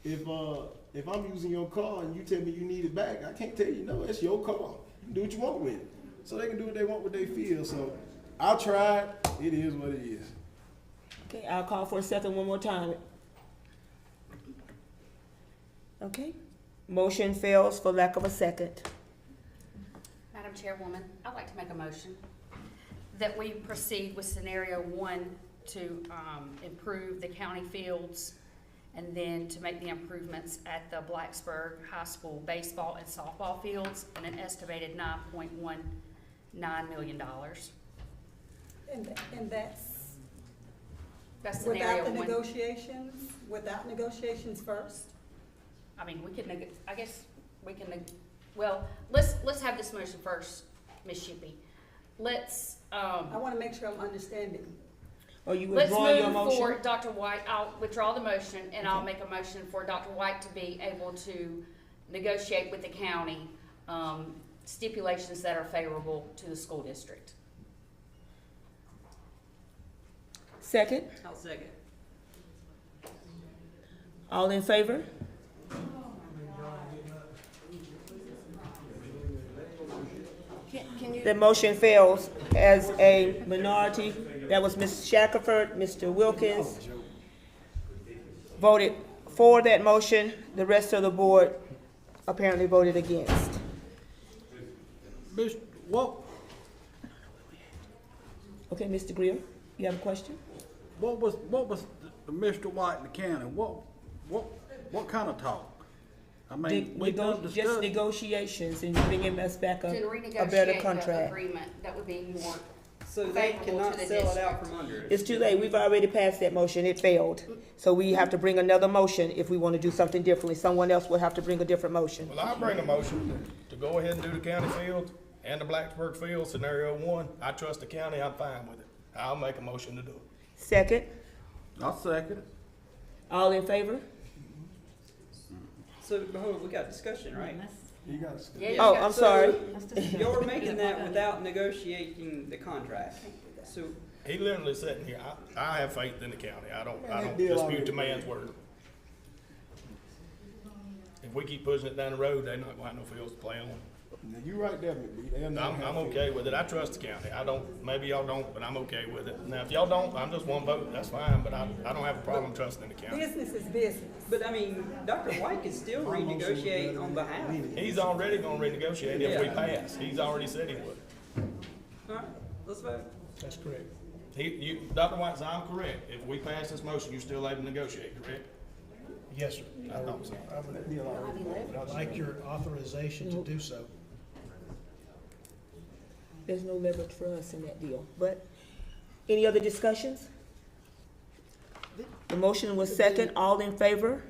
if I'm using your car and you tell me you need it back, I can't tell you no, it's your car. You can do what you want with it. So they can do what they want with their field. So I tried, it is what it is. Okay, I'll call for a second one more time. Okay, motion fails for lack of a second. Madam Chairwoman, I'd like to make a motion that we proceed with scenario 1 to improve the county fields, and then to make the improvements at the Blacksburg High School baseball and softball fields in an estimated $9.19 million. And That's scenario without the 1. negotiations, without negotiations first? I mean, we could I guess we can, well, let's have this motion first, Ms. Shippey. Let's, I want to make sure I'm understanding. Or you let's withdraw your move motion? for Dr. White. I'll withdraw the motion, and I'll make a motion for Dr. White to be able to negotiate with the county stipulations that are favorable to the school district. Second? I'll second. All in favor? Can you, The motion fails as a minority. That was Ms. Shackelford, Mr. Wilkins voted for that motion. The rest of the board apparently voted against. Mr. What Okay, Mr. Greer, you have a question? was Mr. White in the county? What kind of talk? I mean, we done Just discussed. negotiations and bringing us back To a better renegotiate the contract. agreement, that would be more So they favorable cannot to the sell it out district. from under us. It's too late. We've already passed that motion. It failed. So we have to bring another motion if we want to do something differently. Someone else will have to bring a different motion. Well, I'll bring a motion to go ahead and do the county field and the Blacksburg field, scenario one. I trust the county, I'm fine with it. I'll make a motion to do it. Second? I'll second it. All in favor? So, hold on, we got discussion, right? You got to. Yeah, you Oh, got- I'm sorry. You're making that without negotiating the contract. So, He literally sitting here, I have faith in the county. I don't that deal already dispute the man's word. If we keep pushing it down the road, they're not gonna have no fields to play on. Now, you right there, McBee. They'll never I'm have okay with it. I trust the county. I don't, maybe y'all don't, but I'm okay with it. Now, if y'all don't, I'm just one vote, that's fine, but I don't have a problem trusting the county. Business is business. but I mean, Dr. White can still renegotiate on behalf. He's already gonna renegotiate if we Yeah. pass. He's already said he would. All right, let's vote. That's correct. Dr. White said, I'm correct. If we pass this motion, you're still able to negotiate, correct? Yes, sir. I thought so. That deal already. I'd like your authorization to do so. There's no leverage for us in that deal. But any other discussions? The motion was second. All in favor?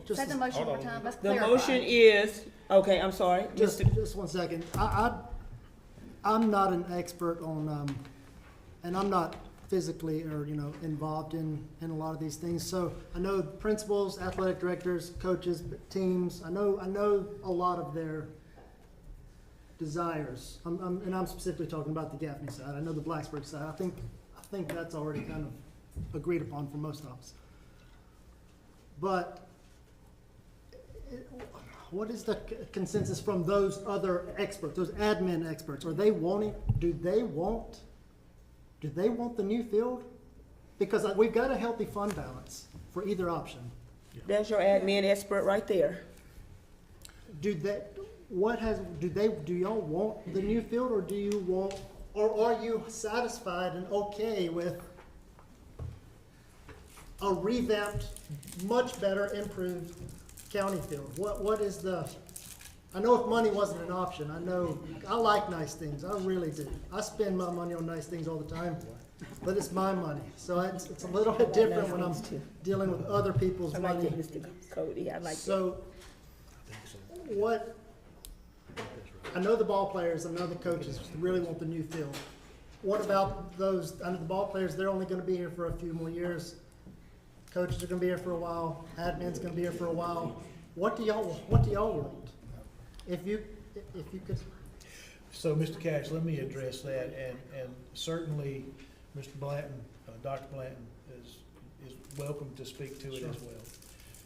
Just, Say the motion one more time, let's The clarify. motion is, okay, I'm sorry. just 1 second. I'm not an expert on, and I'm not physically or, involved in a lot of these things. So I know principals, athletic directors, coaches, teams. I know a lot of their desires. And I'm specifically talking about the Gaffney side. I know the Blacksburg side. I think that's already kind of agreed upon for most of us. But what is the consensus from those other experts, those admin experts? Are they wanting, do they want the new field? Because we've got a healthy fund balance for either option. There's your admin expert right there. Do y'all want the new field, or are you satisfied and okay with a revamped, much better, improved county field? What is I know if money wasn't an option, I like nice things, I really do. I spend my money on nice things all the time, but it's my money. So it's a little bit different when I'm dealing with other people's I like money. that, Mr. Cody. I like that. So, I know the ball players, I know the coaches really want the new field. What about those, I know the ball players, they're only gonna be here for a few more years. Coaches are gonna be here for a while, admin's gonna be here for a while. What do y'all want? If you could, So, Mr. Cash, let me address that, and certainly, Mr. Blanton, Dr. Blanton is welcome to speak to it as well.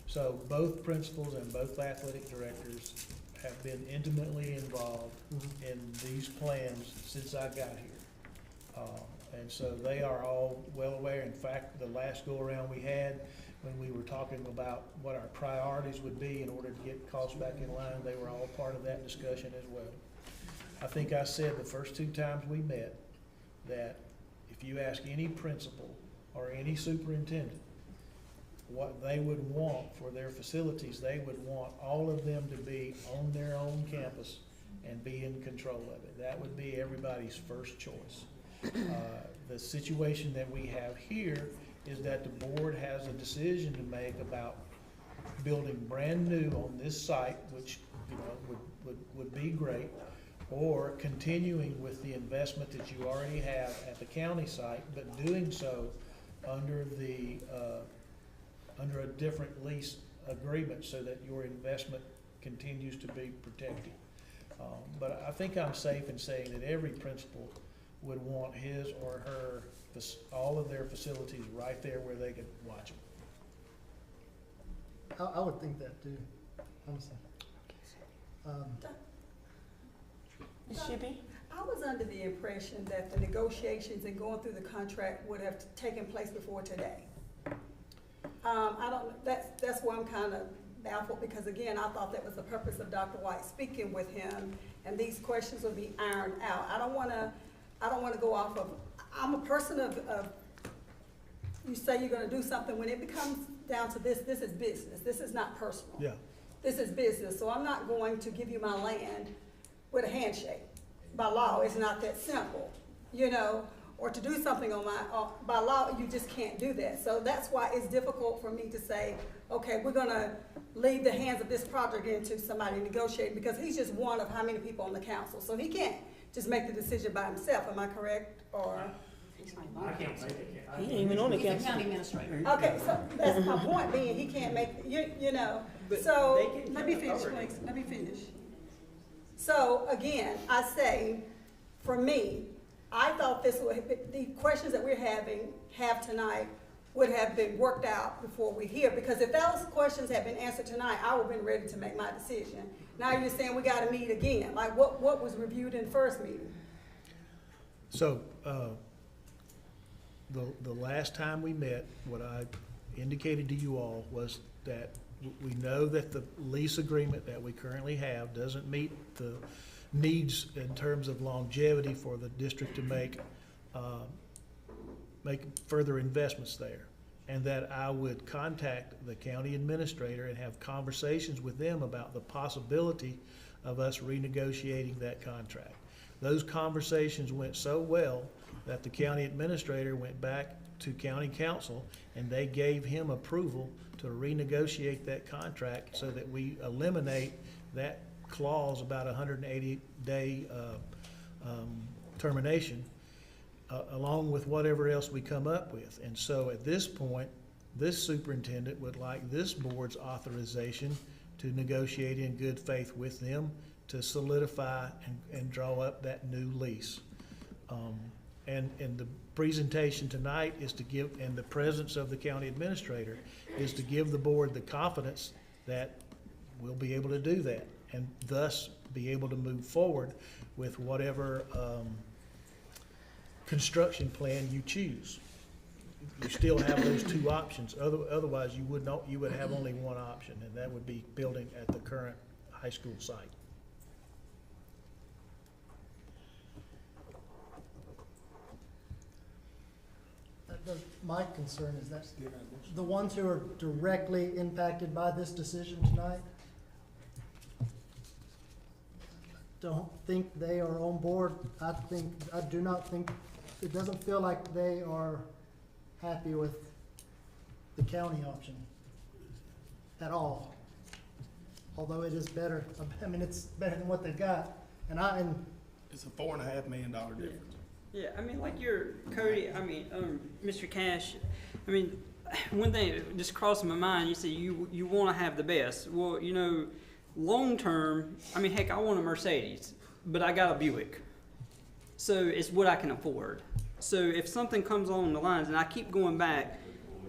So, both principals and both athletic directors have been intimately involved in these plans since I got here. And so they are all well aware. In fact, the last go-around we had, when we were talking about what our priorities would be in order to get costs back in line, they were all part of that discussion as well. I think I said the first 2 times we met that if you ask any principal or any superintendent what they would want for their facilities, they would want all of them to be on their own campus and be in control of it. That would be everybody's first choice. The situation that we have here is that the board has a decision to make about building brand new on this site, which would be great, or continuing with the investment that you already have at the county site, but doing so under a different lease agreement so that your investment continues to be protected. But I think I'm safe in saying that every principal would want his or her, all of their facilities right there where they could watch them. I would think that too, honestly. Ms. Shippey? I was under the impression that the negotiations and going through the contract would have taken place before today. That's why I'm kind of baffled, because again, I thought that was the purpose of Dr. White speaking with him, and these questions would be ironed out. I don't wanna go off of, I'm a person of you say you're gonna do something, when it becomes down to this is business, this is not personal. Yeah. This is business, so I'm not going to give you my land with a handshake. By law, it's not that simple, you know, or to do something on by law, you just can't do that. So that's why it's difficult for me to say, okay, we're gonna leave the hands of this project into somebody negotiating, because he's just one of how many people on the council. So he can't just make the decision by himself, am I correct, or? I can't make it. He ain't even on the He's the council. county administrator. Okay, so that's my point being, he can't make, you know, so, let me finish, please, let me finish. So, again, I say, for me, I thought the questions that have tonight would have been worked out before we're here, because if those questions had been answered tonight, I would have been ready to make my decision. Now you're saying we gotta meet again, like what was reviewed in the first meeting? So, the last time we met, what I indicated to you all was that we know that the lease agreement that we currently have doesn't meet the needs in terms of longevity for the district to make further investments there. And that I would contact the county administrator and have conversations with them about the possibility of us renegotiating that contract. Those conversations went so well that the county administrator went back to county council and they gave him approval to renegotiate that contract so that we eliminate that clause about 180-day termination, along with whatever else we come up with. And so at this point, this superintendent would like this board's authorization to negotiate in good faith with them to solidify and draw up that new lease. And the presentation tonight is to give, and the presence of the county administrator, is to give the board the confidence that we'll be able to do that, and thus be able to move forward with whatever construction plan you choose. You still have those two options. Otherwise, you would have only one option, and that would be building at the current high school site. My concern is that the ones who are directly impacted by this decision tonight, don't think they are on board. I do not think, it doesn't feel like they are happy with the county option at all. Although it is better, I mean, it's better than what they've got. It's a $4.5 million difference. Yeah, I mean, like Cody, I mean, Mr. Cash, I mean, one thing that just crossed my mind, you said you want to have the best. Well, you know, long term, I mean, heck, I want a Mercedes, but I got a Buick. So it's what I can afford. So if something comes along the lines, and I keep going back,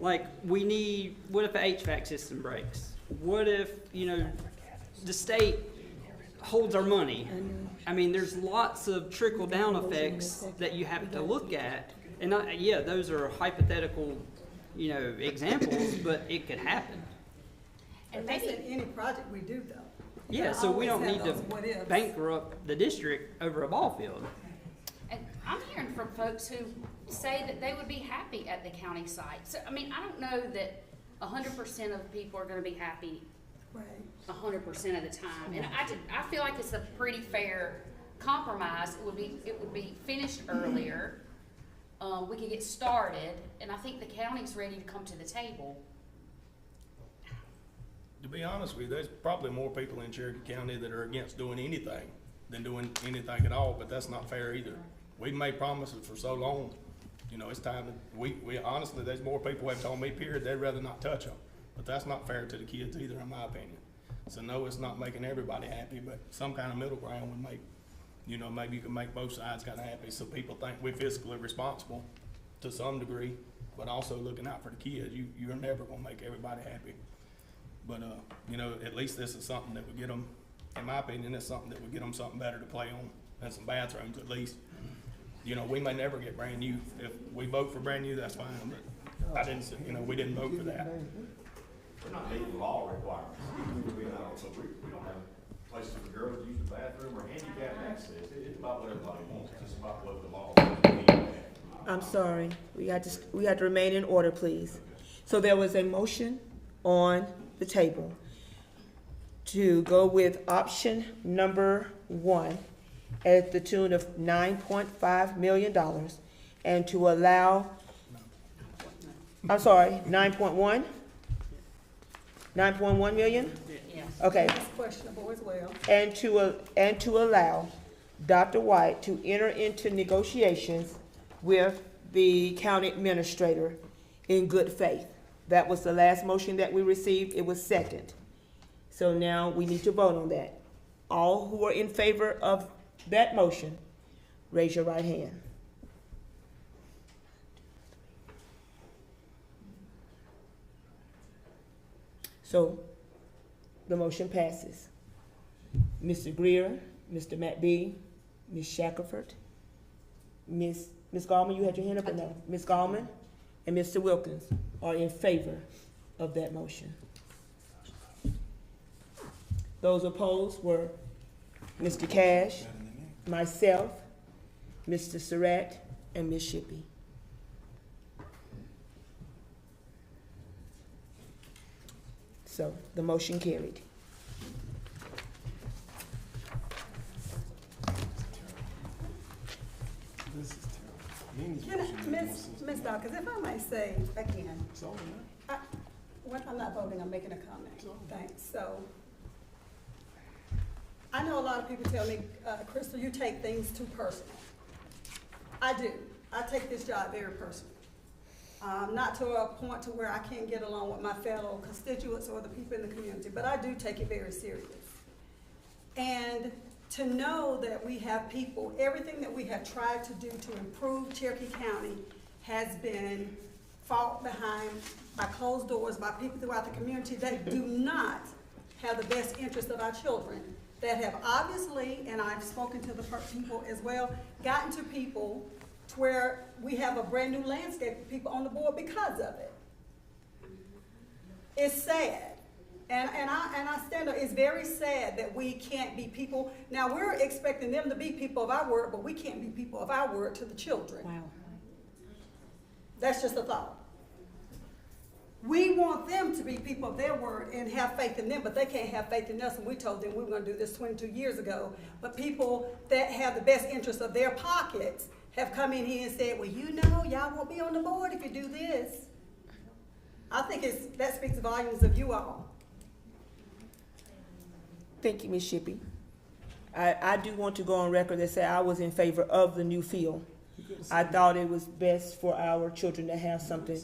like what if the HVAC system breaks? What if, you know, the state holds our money? I mean, there's lots of trickle-down effects that you have to look at. And yeah, those are hypothetical, you know, examples, but it could happen. And that's in any project we do, though. Yeah, so we don't need to bankrupt the district over a ball field. And I'm hearing from folks who say that they would be happy at the county site. So, I mean, I don't know that 100% of people are gonna be happy 100% of the time. And I feel like it's a pretty fair compromise. It would be finished earlier. We could get started, and I think the county's ready to come to the table. To be honest with you, there's probably more people in Cherokee County that are against doing anything than doing anything at all, but that's not fair either. We've made promises for so long, you know, it's time to, we honestly, there's more people who have told me, period, they'd rather not touch them. But that's not fair to the kids either, in my opinion. So no, it's not making everybody happy, but some kind of middle ground would make, You know, maybe you can make both sides kinda happy, so people think we're fiscally responsible to some degree, but also looking out for the kids. You're never gonna make everybody happy. But, you know, at least this is something that would get them, in my opinion, it's something that would get them something better to play on, and some bathrooms at least. You know, we may never get brand new. If we vote for brand new, that's fine, but I didn't, you know, we didn't vote for that. We're not meeting law requirements. We don't have places for girls to use the bathroom or handicap access. It's about what everybody wants. It's about what the law says. I'm sorry, we had to remain in order, please. So there was a motion on the table to go with option number 1 at the tune of $9.5 million and to allow, I'm sorry, 9.1? 9.1 million? Yes. Okay. That's questionable as well. And to allow Dr. White to enter into negotiations with the county administrator in good faith. That was the last motion that we received. It was second. So now we need to vote on that. All who are in favor of that motion, raise your right hand. So the motion passes. Mr. Greer, Mr. Matt B., Ms. Shackelford, Ms. Gallman, you had your hand up or no? Ms. Gallman and Mr. Wilkins are in favor of that motion. Those opposed were Mr. Cash, myself, Mr. Surratt, and Ms. Shippey. So the motion carried. This is terrible. Can I, Ms. Dawkins, if I may say again, It's over now. I'm not voting, I'm making a comment. Thanks. So, I know a lot of people tell me, Crystal, you take things too personal. I do. I take this job very personal. Not to a point to where I can't get along with my fellow constituents or the people in the community, but I do take it very serious. And to know that we have people, everything that we have tried to do to improve Cherokee County has been fought behind by closed doors by people throughout the community that do not have the best interest of our children, that have obviously, and I've spoken to the people as well, gotten to people to where we have a brand new landscape of people on the board because of it. It's sad. And I stand up, it's very sad that we can't be people. Now, we're expecting them to be people of our word, but we can't be people of our word to the children. Wow. That's just a thought. We want them to be people of their word and have faith in them, but they can't have faith in us, and we told them we were gonna do this 22 years ago. But people that have the best interest of their pockets have come in here and said, well, you know, y'all won't be on the board if you do this. I think that speaks volumes of you all. Thank you, Ms. Shippey. I do want to go on record and say I was in favor of the new field. I thought it was best for our children to have something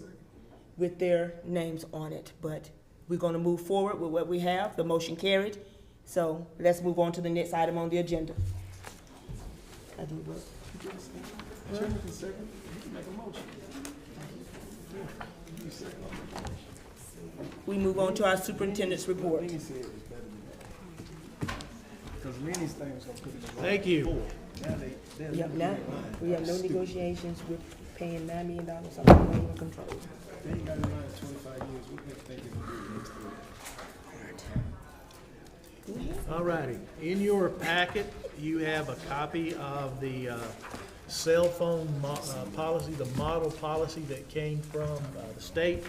with their names on it, but we're gonna move forward with what we have. The motion carried. So let's move on to the next item on the agenda. I do what? Chairman can second, you can make a motion. You second. We move on to our superintendent's report. Lenny said it was better than that. Because Lenny's thing was gonna put it in. Thank you. Now, we have no negotiations with paying $9 million. So I'm not even control. They ain't got it in line in 25 years, we can think it will be the next 3. All righty. In your packet, you have a copy of the cell phone policy, the model policy that came from the state.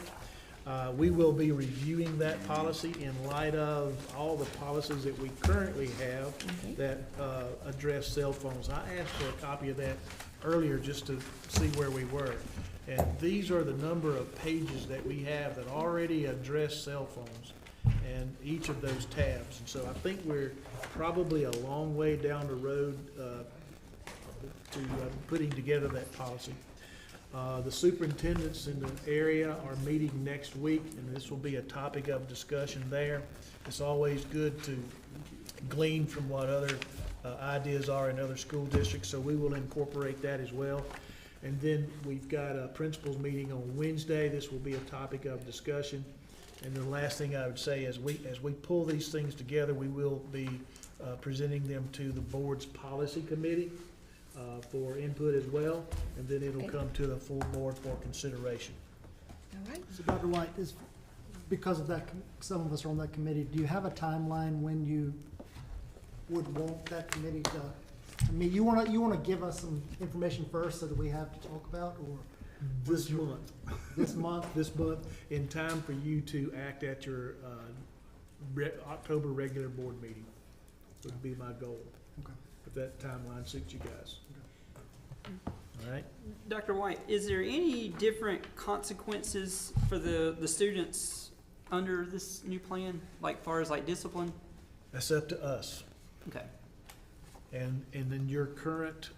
We will be reviewing that policy in light of all the policies that we currently have that address cell phones. I asked for a copy of that earlier just to see where we were. And these are the number of pages that we have that already address cell phones and each of those tabs. And so I think we're probably a long way down the road to putting together that policy. The superintendents in the area are meeting next week, and this will be a topic of discussion there. It's always good to glean from what other ideas are in other school districts, so we will incorporate that as well. And then we've got a principals meeting on Wednesday. This will be a topic of discussion. And the last thing I would say is as we pull these things together, we will be presenting them to the board's policy committee for input as well, and then it'll come to the full board for consideration. All right. So Dr. White, because of that, some of us are on that committee, do you have a timeline when you would want that committee to, I mean, you wanna give us some information first so that we have to talk about, or? This month. This month? This month, in time for you to act at your October regular board meeting would be my goal. Okay. If that timeline suits you guys. All right? Dr. White, is there any different consequences for the students under this new plan, like far as like discipline? That's up to us. Okay. And in your current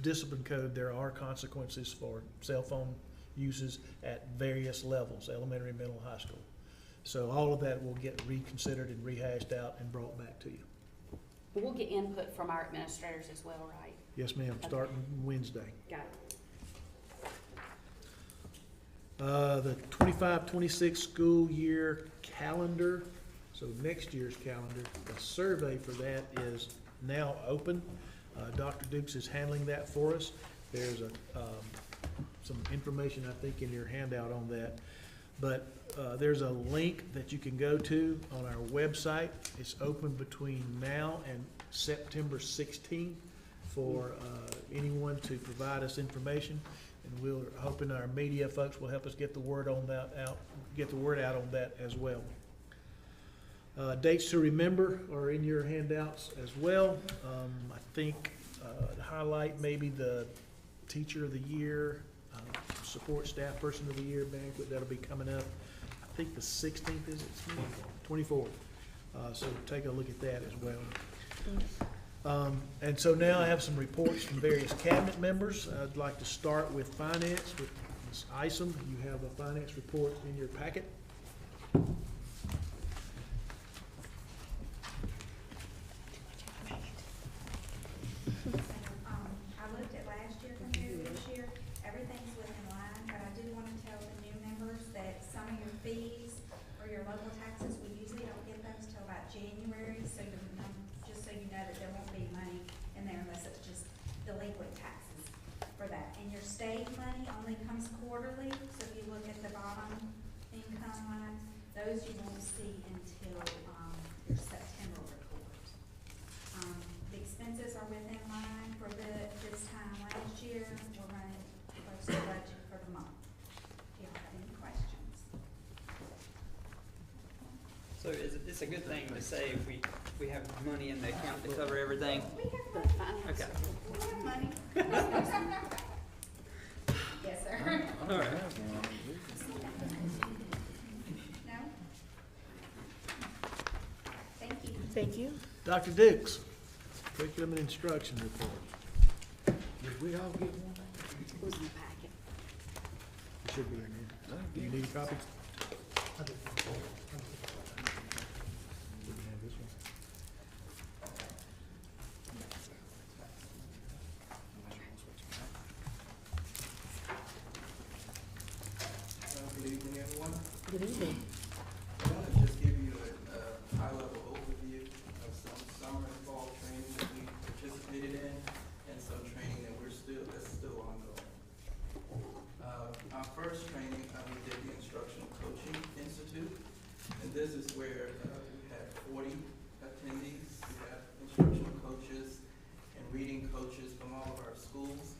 discipline code, there are consequences for cell phone uses at various levels, elementary, middle, high school. So all of that will get reconsidered and rehashed out and brought back to you. But we'll get input from our administrators as well, right? Yes, ma'am, starting Wednesday. Got it. The 25-26 school year calendar, so next year's calendar, the survey for that is now open. Dr. Dukes is handling that for us. There's some information, I think, in your handout on that. But there's a link that you can go to on our website. It's open between now and September 16th for anyone to provide us information. And we're hoping our media folks will help us get the word on that out, get the word out on that as well. Dates to remember are in your handouts as well. I think to highlight maybe the Teacher of the Year, Support Staff Person of the Year banquet that'll be coming up. I think the 16th is it? 24th. So take a look at that as well. And so now I have some reports from various cabinet members. I'd like to start with finance with Ms. Isom. You have a finance report in your packet. I looked at last year compared to this year, everything's within line, but I do want to tell the new members that some of your fees or your local taxes, we usually don't get those till about January, so you know, just so you know that there won't be money in there unless it's just delinquent taxes for that. And your state money only comes quarterly, so if you look at the bottom income line, those you won't see until, your September report. The expenses are within line for this time last year. We're running close to budget for the month. Do you have any questions? So it's a good thing to say if we have money in the account to cover everything? We have money. Okay. We have money. Yes, sir. All right. No? Thank you. Thank you. Dr. Dukes, Curriculum and Instruction Report. Did we all get one? It was in the packet. It should be in here. Do you need a copy? I do. We can have this one. Good evening, everyone. Good evening. I want to just give you a high-level overview of some summer and fall training that we participated in and some training that's still ongoing. Our first training, we did the Instructional Coaching Institute, and this is where we had 40 attendees. We have instructional coaches and reading coaches from all of our schools.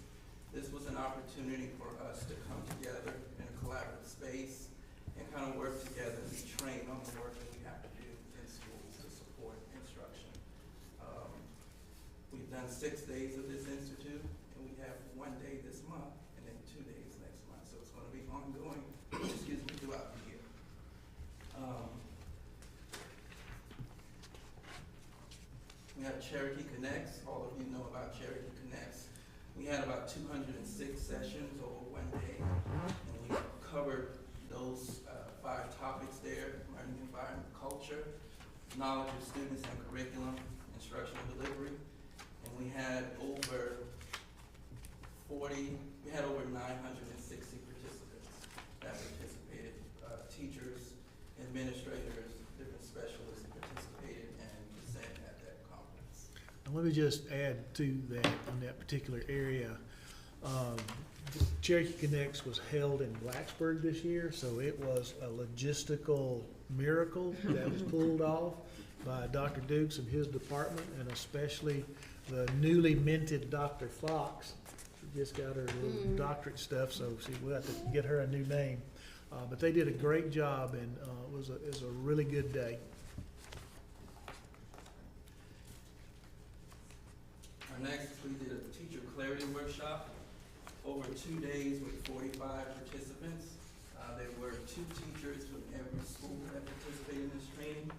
This was an opportunity for us to come together in a collaborative space and kind of work together and be trained on the work that we have to do in schools to support instruction. We've done 6 days of this institute, and we have 1 day this month, and then 2 days next month. So it's going to be ongoing, excuse me, throughout the year. We have Cherokee Connects. All of you know about Cherokee Connects. We had about 206 sessions over 1 day, and we covered those 5 topics there: learning environment, culture, knowledge of students and curriculum, instructional delivery, And we had over 960 participants that participated. Teachers, administrators, different specialists participated and presented at that conference. And let me just add to that, on that particular area. Cherokee Connects was held in Blacksburg this year, so it was a logistical miracle that was pulled off by Dr. Dukes and his department, and especially the newly minted Dr. Fox. She just got her little doctorate stuff, so we'll have to get her a new name. But they did a great job, and it was a really good day. Next, we did a teacher clarity workshop over 2 days with 45 participants. There were 2 teachers from every school that participated in this training.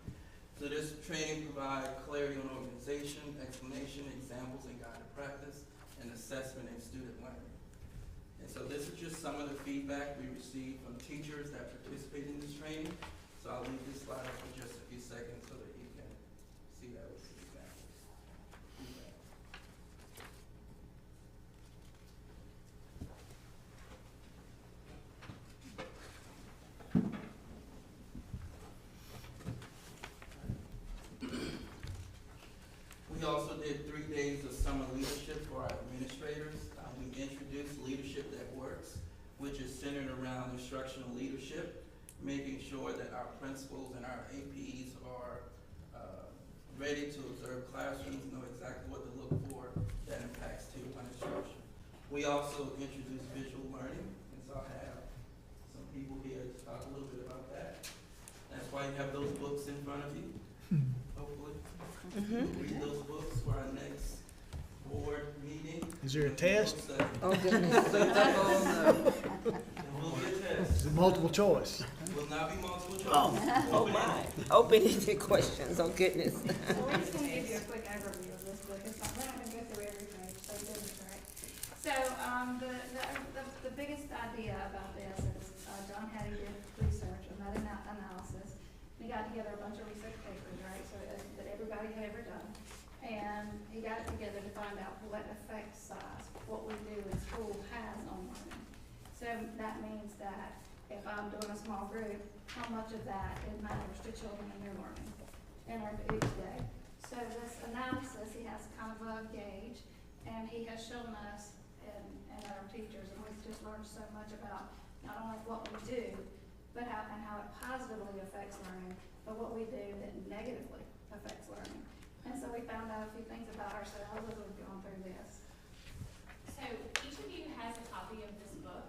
So this training provides clarity on organization, explanation, examples, and guided practice, and assessment and student learning. And so this is just some of the feedback we received from teachers that participated in this training. So I'll leave this slide up for just a few seconds so that you can see that with some examples. We also did 3 days of summer leadership for our administrators. We introduced Leadership That Works, which is centered around instructional leadership, making sure that our principals and our APs are ready to observe classrooms, know exactly what to look for that impacts Tier 1 instruction. We also introduced visual learning, and so I have some people here to talk a little bit about that. That's why you have those books in front of you, hopefully. Read those books for our next board meeting. Is there a test? Oh, goodness. There will be a test. Is it multiple choice? Will not be multiple choice. Oh my. Open-ended questions, oh goodness. So we're just gonna give you a quick overview of this book. It's not, we're not gonna go through every page, so goodness, right? So, the biggest idea about this is, John Hattie did research, a meta-analysis. He got together a bunch of research papers, right, so that everybody had ever done. And he got it together to find out what effect size, what we do in school has on learning. So that means that if I'm doing a small group, how much of that it matters to children and their learning in each day. So this analysis, he has kind of a gauge, and he has shown us and our teachers, and we've just learned so much about not only what we do, but how it positively affects learning, but what we do that negatively affects learning. And so we found out a few things about ourselves as we've gone through this. So each of you has a copy of this book,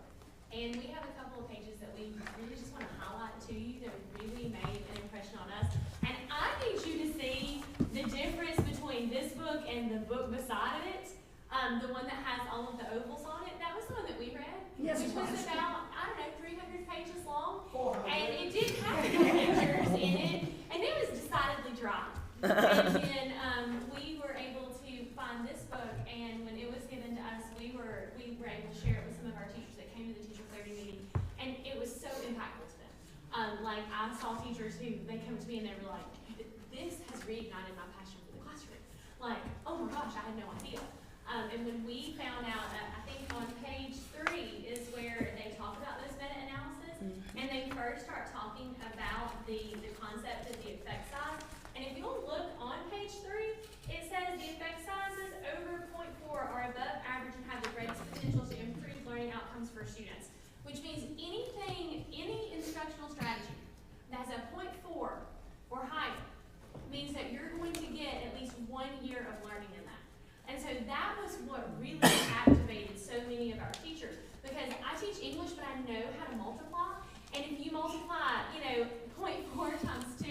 and we have a couple of pages that we really just want to highlight to you that really made an impression on us. And I need you to see the difference between this book and the book beside it, the one that has all of the ovals on it. That was the one that we read, Yes, which it was was. about, I don't know, 300 pages long. 400. And it did have pictures in it, and it was decidedly dry. And then we were able to find this book, and when it was given to us, we were able to share it with some of our teachers that came to the teacher clarity meeting, and it was so impactful to them. Like I saw teachers who they come to me and they were like, "This has reignited my passion for the classroom." Like, oh my gosh, I had no idea. And when we found out, I think on page 3 is where they talk about this meta-analysis, and they first start talking about the concept of the effect size. And if you'll look on page 3, it says the effect sizes over 0.4 are above average and have the greatest potential to improve learning outcomes for students. Which means any instructional strategy that has a 0.4 or higher means that you're going to get at least 1 year of learning in that. And so that was what really activated so many of our teachers. Because I teach English, but I know how to multiply. And if you multiply, 0.4 times 2,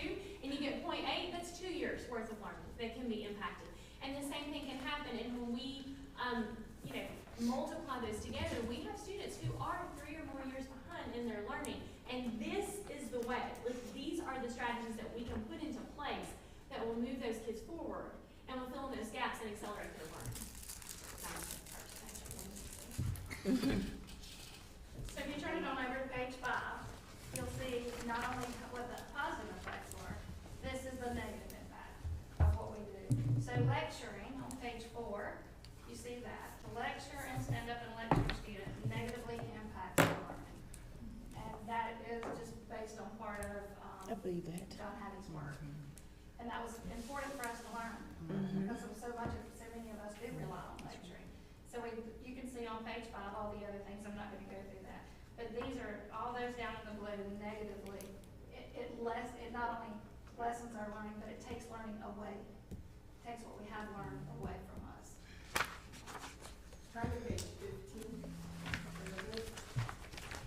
and you get 0.8, that's 2 years worth of learning that can be impacted. And the same thing can happen. And when we, multiply those together, we have students who are 3 or more years behind in their learning. And this is the way. These are the strategies that we can put into place that will move those kids forward and will fill in those gaps and accelerate their learning. So if you turn it on over to page 5, you'll see not only what the positive effects were, this is the negative impact of what we do. So lecturing on page 4 see that. To lecture and stand up and lecture a student negatively impacts their learning. And that is just based on part of, I believe that. John Hattie's work. And that was important for us to learn, because of so many of us do rely on lecturing. So you can see on page 5 all the other things, I'm not gonna go through that. But these are, all those down in the blue negatively, it not only lessens our learning, but it takes learning away. It takes what we have learned away from us. Turn to page 15,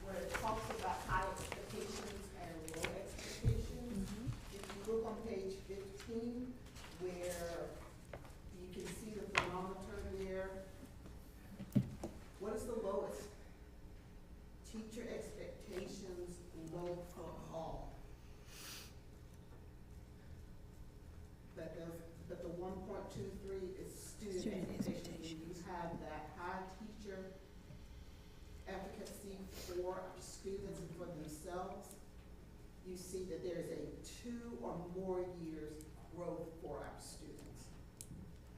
where it talks about high expectations and low expectations. If you look on page 15, where you can see the thermometer there, what is the lowest? Teacher expectations low for all. But the 1.23 is student expectations. You have that high teacher efficacy for our students and for themselves. You see that there is a 2 or more years growth for our students.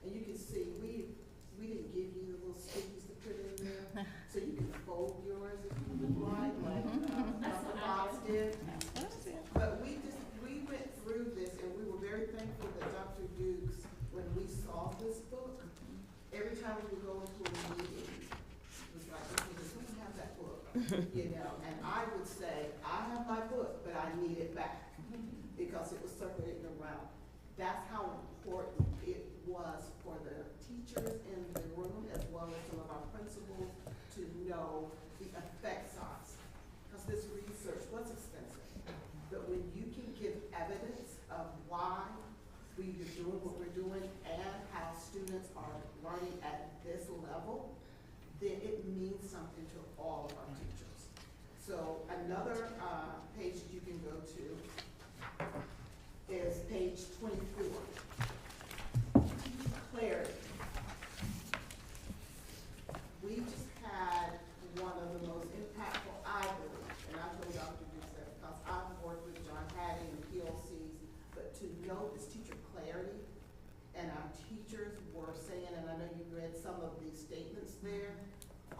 And you can see, we didn't give you the little stickies to put in there, so you can fold yours if you would like Dr. Fox did. But we went through this, and we were very thankful that Dr. Dukes, when we saw this book, every time we would go into a meeting, it was like, okay, does someone have that book? You know, and I would say, I have my book, but I need it back, because it was circulating around. That's how important it was for the teachers in the room, as well as some of our principals, to know the effect size. Because this research was expensive, but when you can give evidence of why we are doing what we're doing and how students are learning at this level, then it means something to all of our teachers. So another page that you can go to is page 24. Clarity. We just had one of the most impactful, I believe, and I told Dr. Dukes that because I've worked with John Hattie and PLCs, but to know this teacher clarity, and our teachers were saying, and I know you read some of these statements there,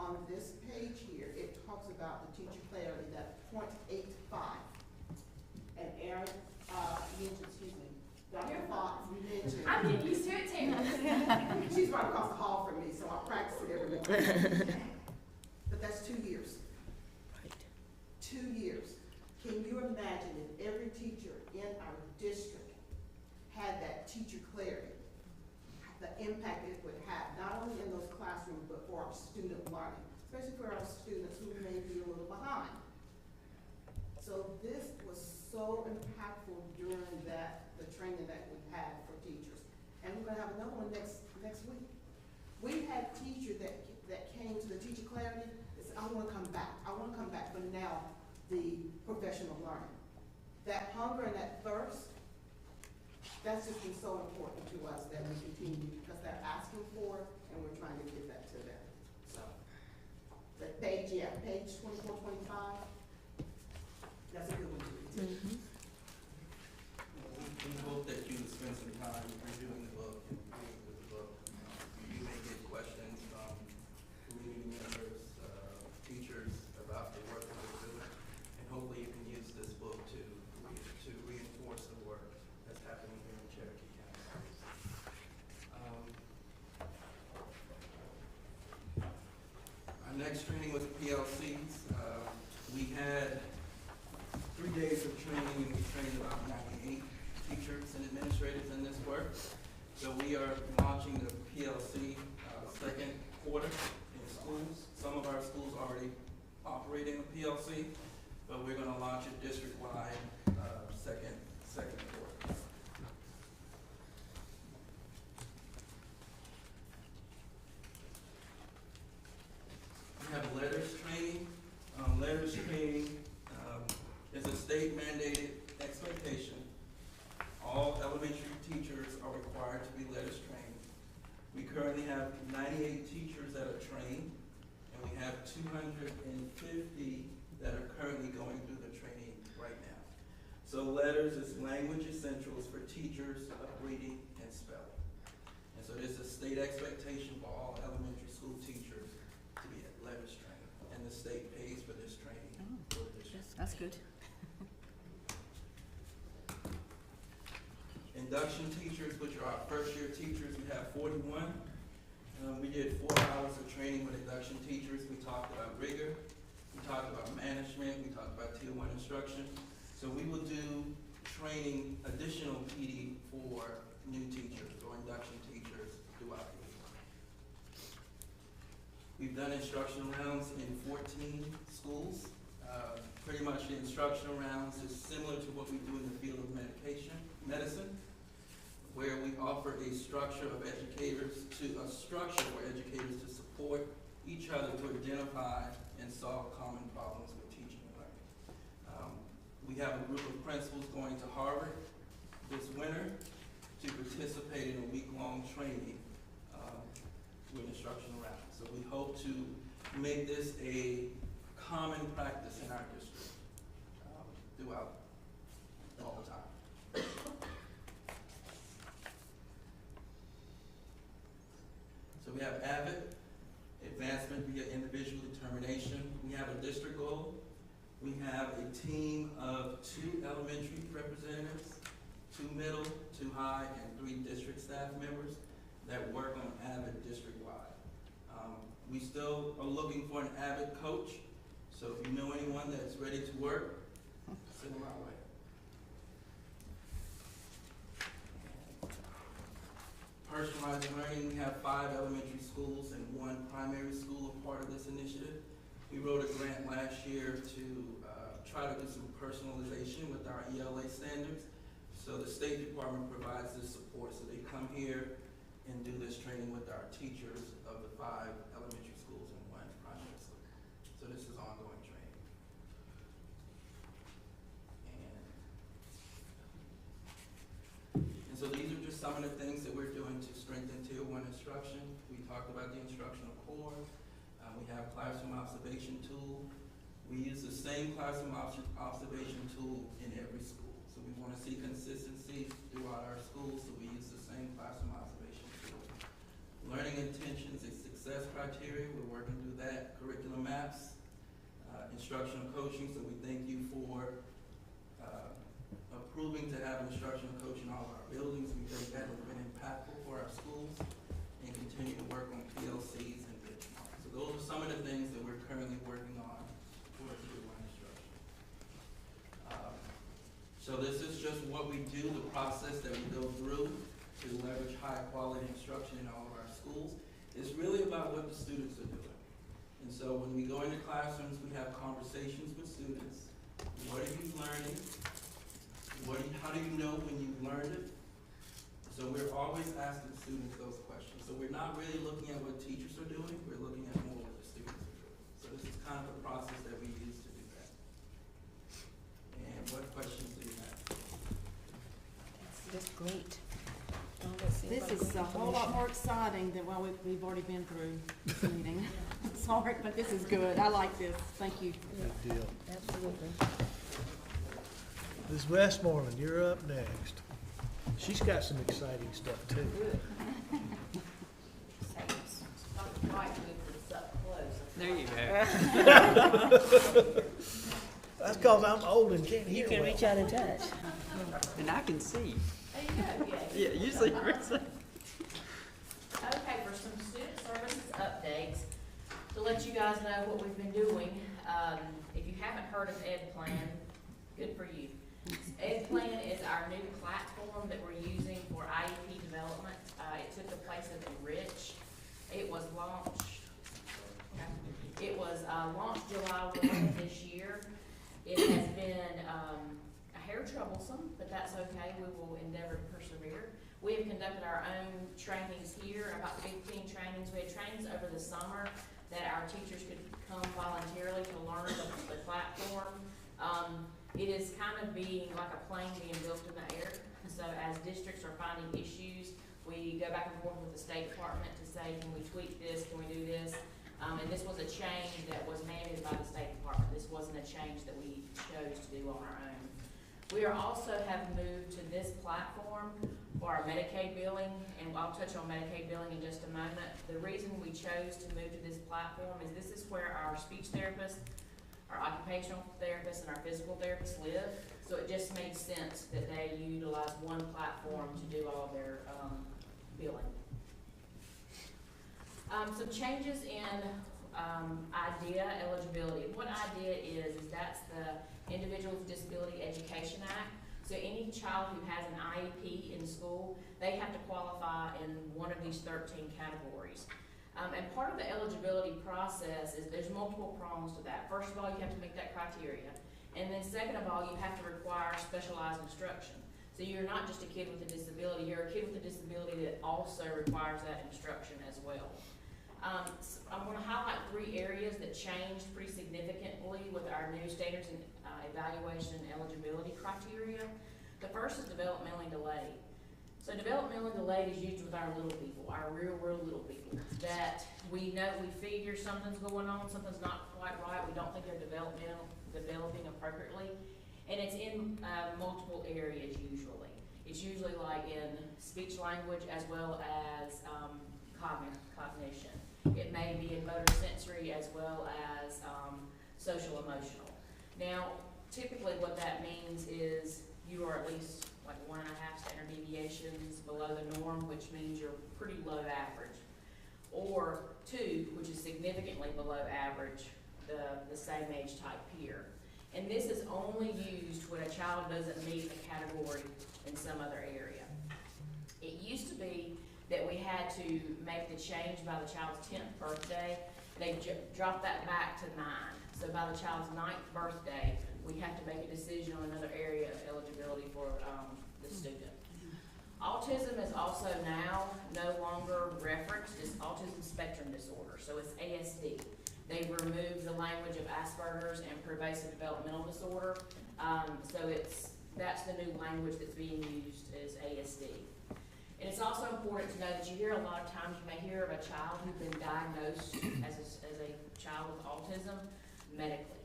on this page here, it talks about the teacher clarity, that 0.85. And Aaron, Dr. Fox mentioned. I'm getting used to it too. She's right across the hall from me, so I practice it every morning. But that's 2 years. Right. 2 years. Can you imagine if every teacher in our district had that teacher clarity, the impact it would have, not only in those classrooms, but for our student learning, especially for our students who may be a little behind. So this was so impactful during the training that we had for teachers. And we're gonna have another one next week. We had teachers that came to the teacher clarity and said, I wanna come back, but now the professional learning. That hunger and that thirst, that's just been so important to us that we continue, because they're asking for it, and we're trying to give that to them. So, but page 24, 25, that's a good one to read. We hope that you spend some time reviewing the book and reading with the book. You may get questions from community members, teachers about the work that we're doing, and hopefully you can use this book to reinforce the work that's happening here in Cherokee County. Our next training was PLCs. We had 3 days of training, and we trained about 98 teachers and administrators in this work. So we are launching the PLC second quarter in schools. Some of our schools already operating a PLC, but we're gonna launch it district-wide second quarter. We have letters training. Letters training is a state mandated expectation. All elementary teachers are required to be letters trained. We currently have 98 teachers that are trained, and we have 250 that are currently going through the training right now. So letters is language essentials for teachers of reading and spelling. And so this is a state expectation for all elementary state pays for this training for the district. That's good. Induction teachers, which are our first year teachers, we have 41. We did 4 hours of training with induction teachers. We talked about rigor, we talked about management, we talked about Tier 1 instruction. So we will do training, additional PD for new teachers or induction teachers throughout the week. We've done instructional rounds in 14 schools. Pretty much the instructional rounds is similar to what we do in the field of medicine, where we offer a structure for educators to support each other to identify and solve common problems with teaching and learning. We have a group of principals going to Harvard this winter to participate in a week-long training with instructional rounds. So we hope to make this a common practice in our district throughout all the time. So we have AVID, advancement via individual determination. We have a district goal. We have a team of 2 elementary representatives, 2 middle, 2 high, and 3 district staff members that work on AVID district-wide. We still are looking for an AVID coach, so if you know anyone that's ready to work, send them our way. Personalized learning, we have 5 elementary schools and 1 primary school a part of this initiative. We wrote a grant last year to try to do some personalization with our ELA standards. So the State Department provides this support, so they come here and do this training with our teachers of the 5 elementary schools and 1 primary school. So this is ongoing training. And so these are just some of the things that we're doing to strengthen Tier 1 instruction. We talked about the instructional core. We have classroom observation tool. We use the same classroom observation tool in every school. So we want to see consistency throughout our schools, so we use the same classroom observation tool. Learning intentions and success criteria, we're working through that. Curriculum maps, instructional coaching, so we thank you for approving to have instructional coach in all of our buildings. We think that has been impactful for our schools, and continue to work on PLCs and benchmarks. So those are some of the things that we're currently working on for Tier 1 instruction. So this is just what we do, the process that we go through to leverage high quality instruction in all of our schools. It's really about what the students are doing. And so when we go into classrooms, we have conversations with students. What are you learning? How do you know when you've learned it? So we're always asking students those questions. So we're not really looking at what teachers are doing, we're looking at more what the students are doing. So this is kind of the process that we use to do that. And what questions do you have? That's great. This is a whole lot more exciting than what we've already been through this meeting. Sorry, but this is good. I like this. Thank you. Good deal. Absolutely. Ms. Westmoreland, you're up next. She's got some exciting stuff too. There you go. That's because I'm old and can't hear You can well. reach out and touch. And I can see. There you go, Yeah, usually Chris. Okay, for some student services updates, to let you guys know what we've been doing, if you haven't heard of Ed Plan, good for you. Ed Plan is our new platform that we're using for IEP development. It took the place of Enrich. It was launched July 1 this year. It has been a hair troublesome, but that's okay. We will endeavor to persevere. We have conducted our own trainings here, about 15 trainings. We had trainings over the summer that our teachers could come voluntarily to learn the platform. It is kind of being like a plane being built in the air. So as districts are finding issues, we go back and forth with the State Department to say, can we tweak this, can we do this? And this was a change that was mandated by the State Department. This wasn't a change that we chose to do on our own. We are also have moved to this platform for our Medicaid billing, and I'll touch on Medicaid billing in just a moment. The reason we chose to move to this platform is this is where our speech therapists, our occupational therapists, and our physical therapists live. So it just made sense that they utilize one platform to do all their billing. Some changes in IDEA eligibility. What IDEA is that's the Individuals with Disability Education Act. So any child who has an IEP in school, they have to qualify in one of these 13 categories. And part of the eligibility process is there's multiple prongs to that. First of all, you have to meet that criteria. And then second of all, you have to require specialized instruction. So you're not just a kid with a disability, you're a kid with a disability that also requires that instruction as well. So I'm going to highlight 3 areas that changed pretty significantly with our new standards and evaluation and eligibility criteria. The first is developmentally delayed. So developmentally delayed is used with our little people, our real little people, that we know, we figure something's going on, something's not quite right, we don't think they're developing appropriately, and it's in multiple areas usually. It's usually like in speech language as well as cognition. It may be in motor sensory as well as social emotional. Now, typically what that means is you are at least like 1.5 standard deviations below the norm, which means you're pretty low average. Or 2, which is significantly below average, the same age type peer. And this is only used when a child doesn't meet a category in some other area. It used to be that we had to make the change by the child's 10th birthday. They dropped that back to 9. So by the child's 9th birthday, we have to make a decision on another area of eligibility for the student. Autism is also now no longer referenced as autism spectrum disorder, so it's ASD. They've removed the language of Asperger's and pervasive developmental disorder, so that's the new language that's being used is ASD. And it's also important to know that you hear a lot of times, you may hear of a child who's been diagnosed as a child with autism medically.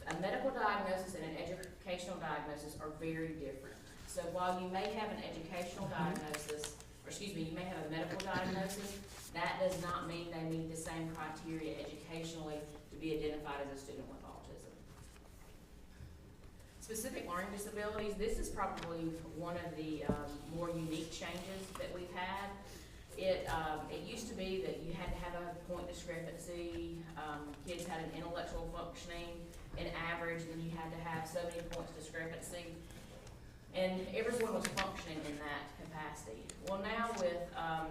A medical diagnosis and an educational diagnosis are very different. So while you may have an educational diagnosis, or excuse me, you may have a medical diagnosis, that does not mean they meet the same criteria educationally to be identified as a student with autism. Specific learning disabilities, this is probably one of the more unique changes that we've had. It used to be that you had to have a point discrepancy, kids had an intellectual functioning, an average, then you had to have so many points discrepancy, and everyone was functioning in that capacity. Well, now with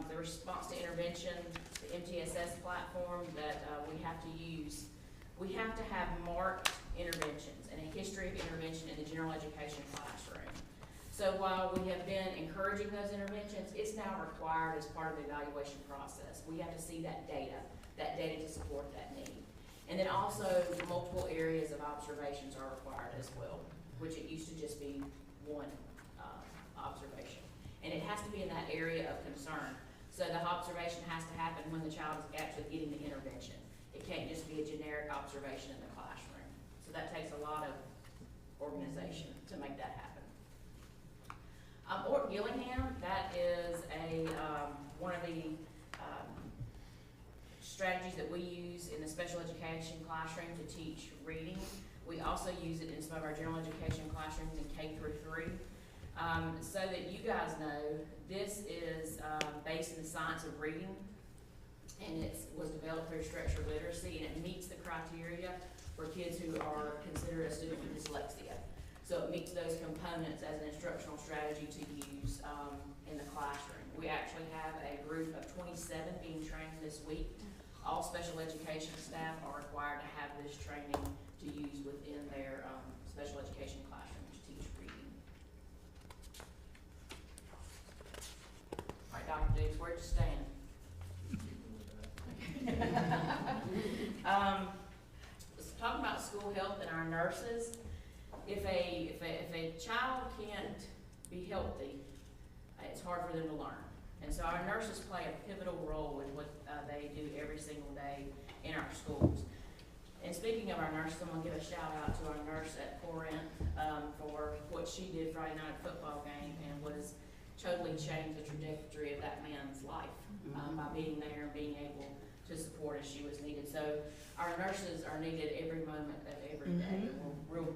the response to intervention, the MTSS platform that we have to use, we have to have marked interventions and a history of intervention in the general education classroom. So while we have been encouraging those interventions, it's now required as part of the evaluation process. We have to see that data to support that need. And then also multiple areas of observations are required as well, which it used to just be one observation. And it has to be in that area of concern. So the observation has to happen when the child is actually getting the intervention. It can't just be a generic observation in the classroom. So that takes a lot of organization to make that happen. Orton Gillingham, that is one of the strategies that we use in the special education classroom to teach reading. We also use it in some of our general education classrooms in K through 3. So that you guys know, this is based in the science of reading, and it was developed through structured literacy, and it meets the criteria for kids who are considered a student with dyslexia. So it meets those components as an instructional strategy to use in the classroom. We actually have a group of 27 being trained this week. All special education staff are required to have this training to use within their special education classroom to teach reading. All right, Dr. Diggs, where'd you stand? Talking about school health and our nurses, if a child can't be healthy, it's hard for them to learn. And so our nurses play a pivotal role in what they do every single day in our schools. And speaking of our nurses, I'm going to give a shout out to our nurse at Corinth for what she did Friday night football game and was totally changed the trajectory of that man's life, by being there and being able to support as she was needed. So our nurses are needed every moment of every day. And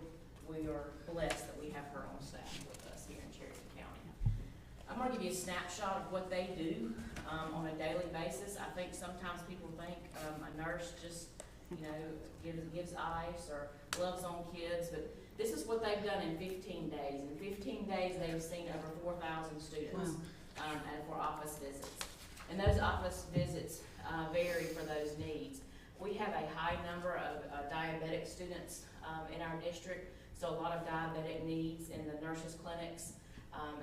we are blessed that we have her on staff with us here in Cherokee County. I'm gonna give you a snapshot of what they do, on a daily basis. I think sometimes people think, a nurse just, gives ice or gloves on kids, but this is what they've done in 15 days. In 15 days, they've seen over 4,000 students and for office visits. And those office visits vary for those needs. We have a high number of diabetic students in our district, so a lot of diabetic needs in the nurses' clinics,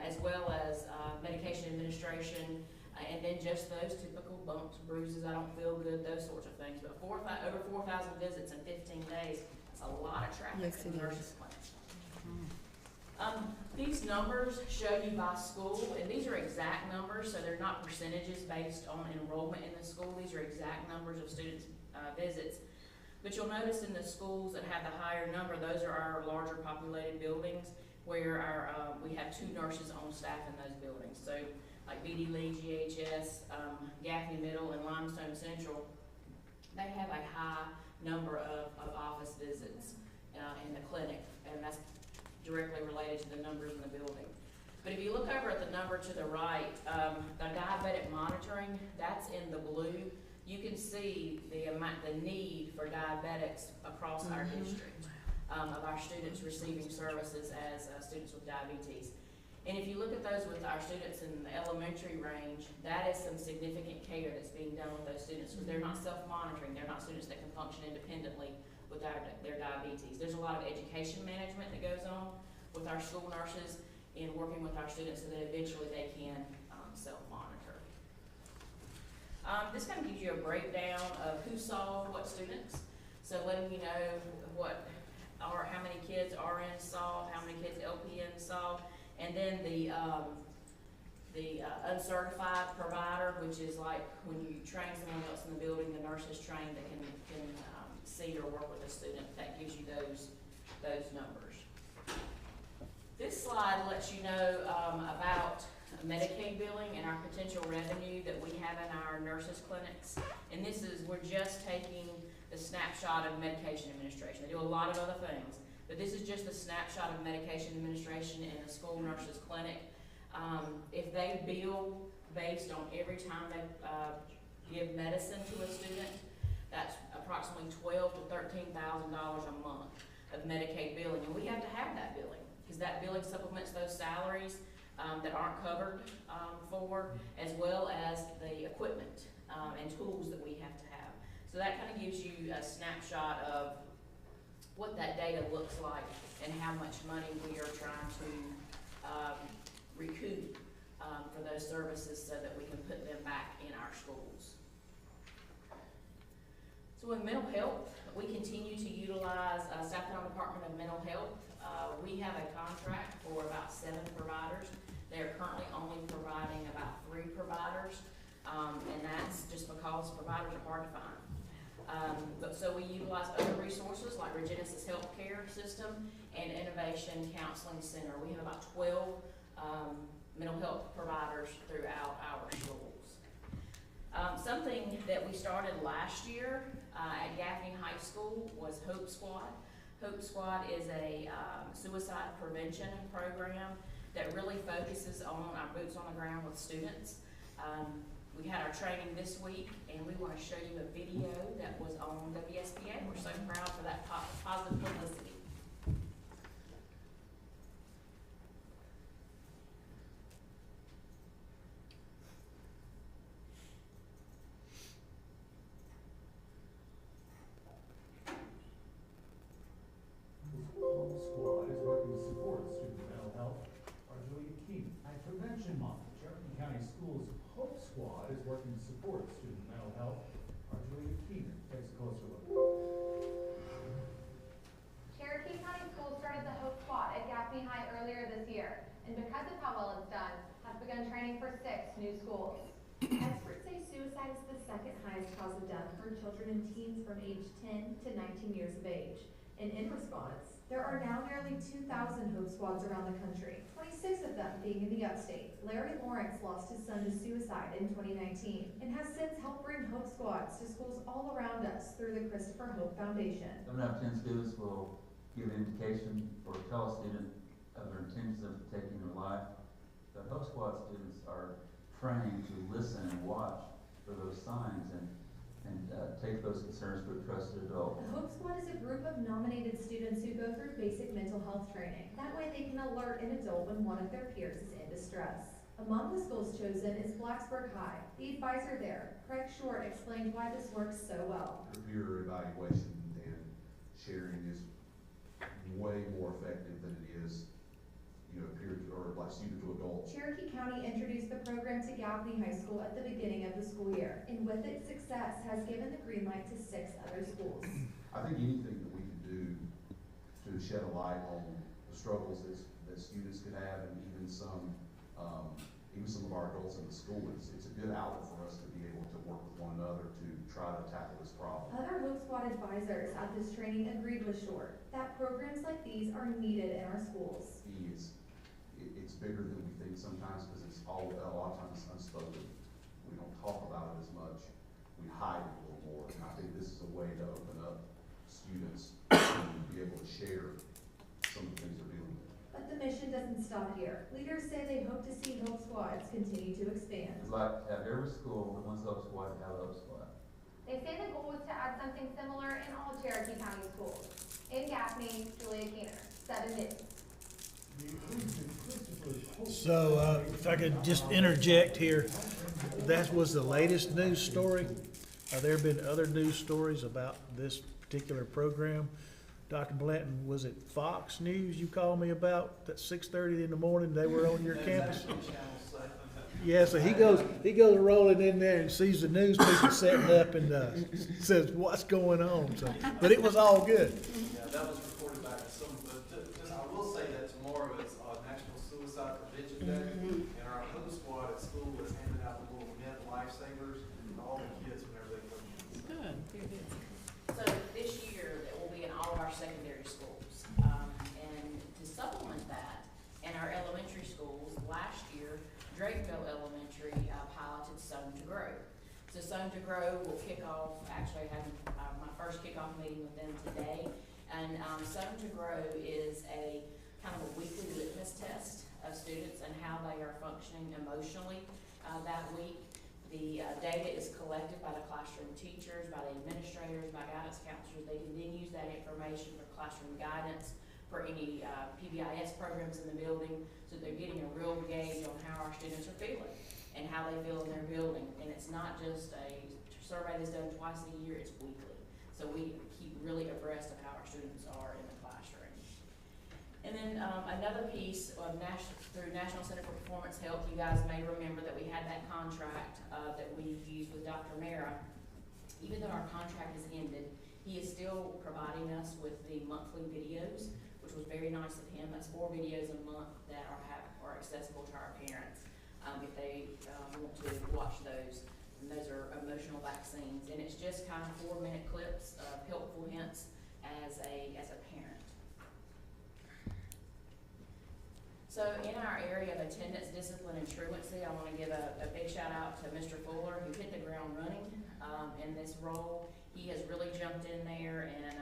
as well as medication administration, and then just those typical bumps, bruises, I don't feel good, those sorts of things. But over 4,000 visits in 15 days, that's a lot of traffic in the nurses' clinics. These numbers show you by school, and these are exact numbers, so they're not percentages based on enrollment in the school. These are exact numbers of students' visits. But you'll notice in the schools that have the higher number, those are our larger populated buildings, where we have 2 nurses on staff in those buildings. So like BD Lee, GHS, Gaffney Middle, and Limestone Central, they have a high number of office visits in the clinic, and that's directly related to the numbers in the building. But if you look over at the number to the right, the diabetic monitoring, that's in the blue. You can see the need for diabetics across our district, of our students receiving services as students with diabetes. And if you look at those with our students in the elementary range, that is some significant care that's being done with those students, because they're not self-monitoring. They're not students that can function independently with their diabetes. There's a lot of education management that goes on with our school nurses in working with our students so that eventually they can self-monitor. This kind of gives you a breakdown of who saw what students. So letting you know how many kids RN saw, how many kids LPN saw, and then the uncertified provider, which is like when you train someone else in the building, the nurse is trained that can see or work with a student. That gives you those numbers. This slide lets you know about Medicaid billing and our potential revenue that we have in our nurses' clinics. And we're just taking the snapshot of medication administration. They do a lot of other things, but this is just a snapshot of medication administration in a school nurses' clinic. If they bill based on every time they give medicine to a student, that's approximately $12,000 to $13,000 a month of Medicaid billing. And we have to have that billing, because that billing supplements those salaries that aren't covered for, as well as the equipment and tools that we have to have. So that kind of gives you a snapshot of what that data looks like and how much money we are trying to recoup for those services so that we can put them back in our schools. So in mental health, we continue to utilize South Carolina Department of Mental Health. We have a contract for about 7 providers. They are currently only providing about 3 providers, and that's just because providers are hard to find. So we utilize other resources like Regenesis Healthcare System and Innovation Counseling Center. We have about 12 mental health providers throughout our schools. Something that we started last year at Gaffney High School was Hope Squad. Hope Squad is a suicide prevention program that really focuses on our boots on the ground with students. We had our training this week, and we want to show you a video that was on WSBA. We're so proud for that positive publicity. Hope Squad is working to support student mental health. Our Julia Keith. Prevention Month. Cherokee County Schools Hope Squad is working to support student mental health. Our Julia Keith takes a closer look. Cherokee County Schools started the Hope Squad at Gaffney High earlier this year, and because of how well it's done, has begun training for 6 new schools. Experts say suicide is the 2nd highest cause of death for children and teens from age 10 to 19 years of age. And in response, There are now nearly 2,000 Hope Squads around the country, 26 of them being in the upstate. Larry Lawrence lost his son to suicide in 2019 and has since helped bring Hope Squads to schools all around us through the Christopher Hope Foundation. 7 out of 10 students will give an indication or tell a student of their intentions of taking their life. The Hope Squad students are trained to listen and watch for those signs and take those concerns to a trusted adult. The Hope Squad is a group of nominated students who go through basic mental health training. That way they can alert an adult when one of their peers is in distress. Among the schools chosen is Blacksburg High. The advisor there, Craig Short, explained why this works so well. Peer evaluation and sharing is way more effective than it is, peer or like student to adult. Cherokee County introduced the program to Gaffney High School at the beginning of the school year, and with its success has given the green light to 6 other schools. I think anything that we can do to shed a light on the struggles that students could have, and even some of our adults in the school, it's a good outlet for us to be able to work with one another to try to tackle this problem. Other Hope Squad advisors at this training agreed with Short that programs like these are needed in our schools. It's bigger than we think sometimes because it's a lot of times unspoken. We don't talk about it as much. We hide it a little more. And I think this is a way to open up students to be able to share some of the things they're dealing with. But the mission doesn't stop here. Leaders say they hope to see Hope Squads continue to expand. We'd like to have every school that wants a Hope Squad to have a Hope Squad. They say the goal is to add something similar in all Cherokee County schools. In Gaffney, Julia Keener, 7 News. So, if I could just interject here, that was the latest news story. There have been other news stories about this particular program. Dr. Blanton, was it Fox News you called me about at 6:30 in the morning? They were on your campus? Yeah, so he goes rolling in there and sees the news people setting up and says, "What's going on?" So, but it was all good. Yeah, that was reported back to some, but I will say that tomorrow is National Suicide Prevention Day, and our Hope Squad at school is handing out the little med lifesavers to all the kids whenever they come in. Good. So this year, it will be in all of our secondary schools. And to supplement that, in our elementary schools, last year, Drakeville Elementary piloted Sown to Grow. So Sown to Grow will kick off, actually having my first kickoff meeting with them today. And Sown to Grow is a kind of a weekly litmus test of students and how they are functioning emotionally that week. The data is collected by the classroom teachers, by the administrators, by guidance counselors. They can then use that information for classroom guidance, for any PBIS programs in the building, so they're getting a real gauge on how our students are feeling and how they feel in their building. And it's not just a survey that's done twice a year, it's weekly. So we keep really abreast of how our students are in the classroom. And then another piece of through National Center for Performance Health, you guys may remember that we had that contract that we used with Dr. Mara. Even though our contract has ended, he is still providing us with the monthly videos, which was very nice of him. That's 4 videos a month that are accessible to our parents if they want to watch those. And those are emotional vaccines, and it's just kind of 4-minute clips of helpful hints as a parent. So in our area of attendance, discipline, and truancy, I want to give a big shout out to Mr. Fuller, who hit the ground running in this role. He has really jumped in there and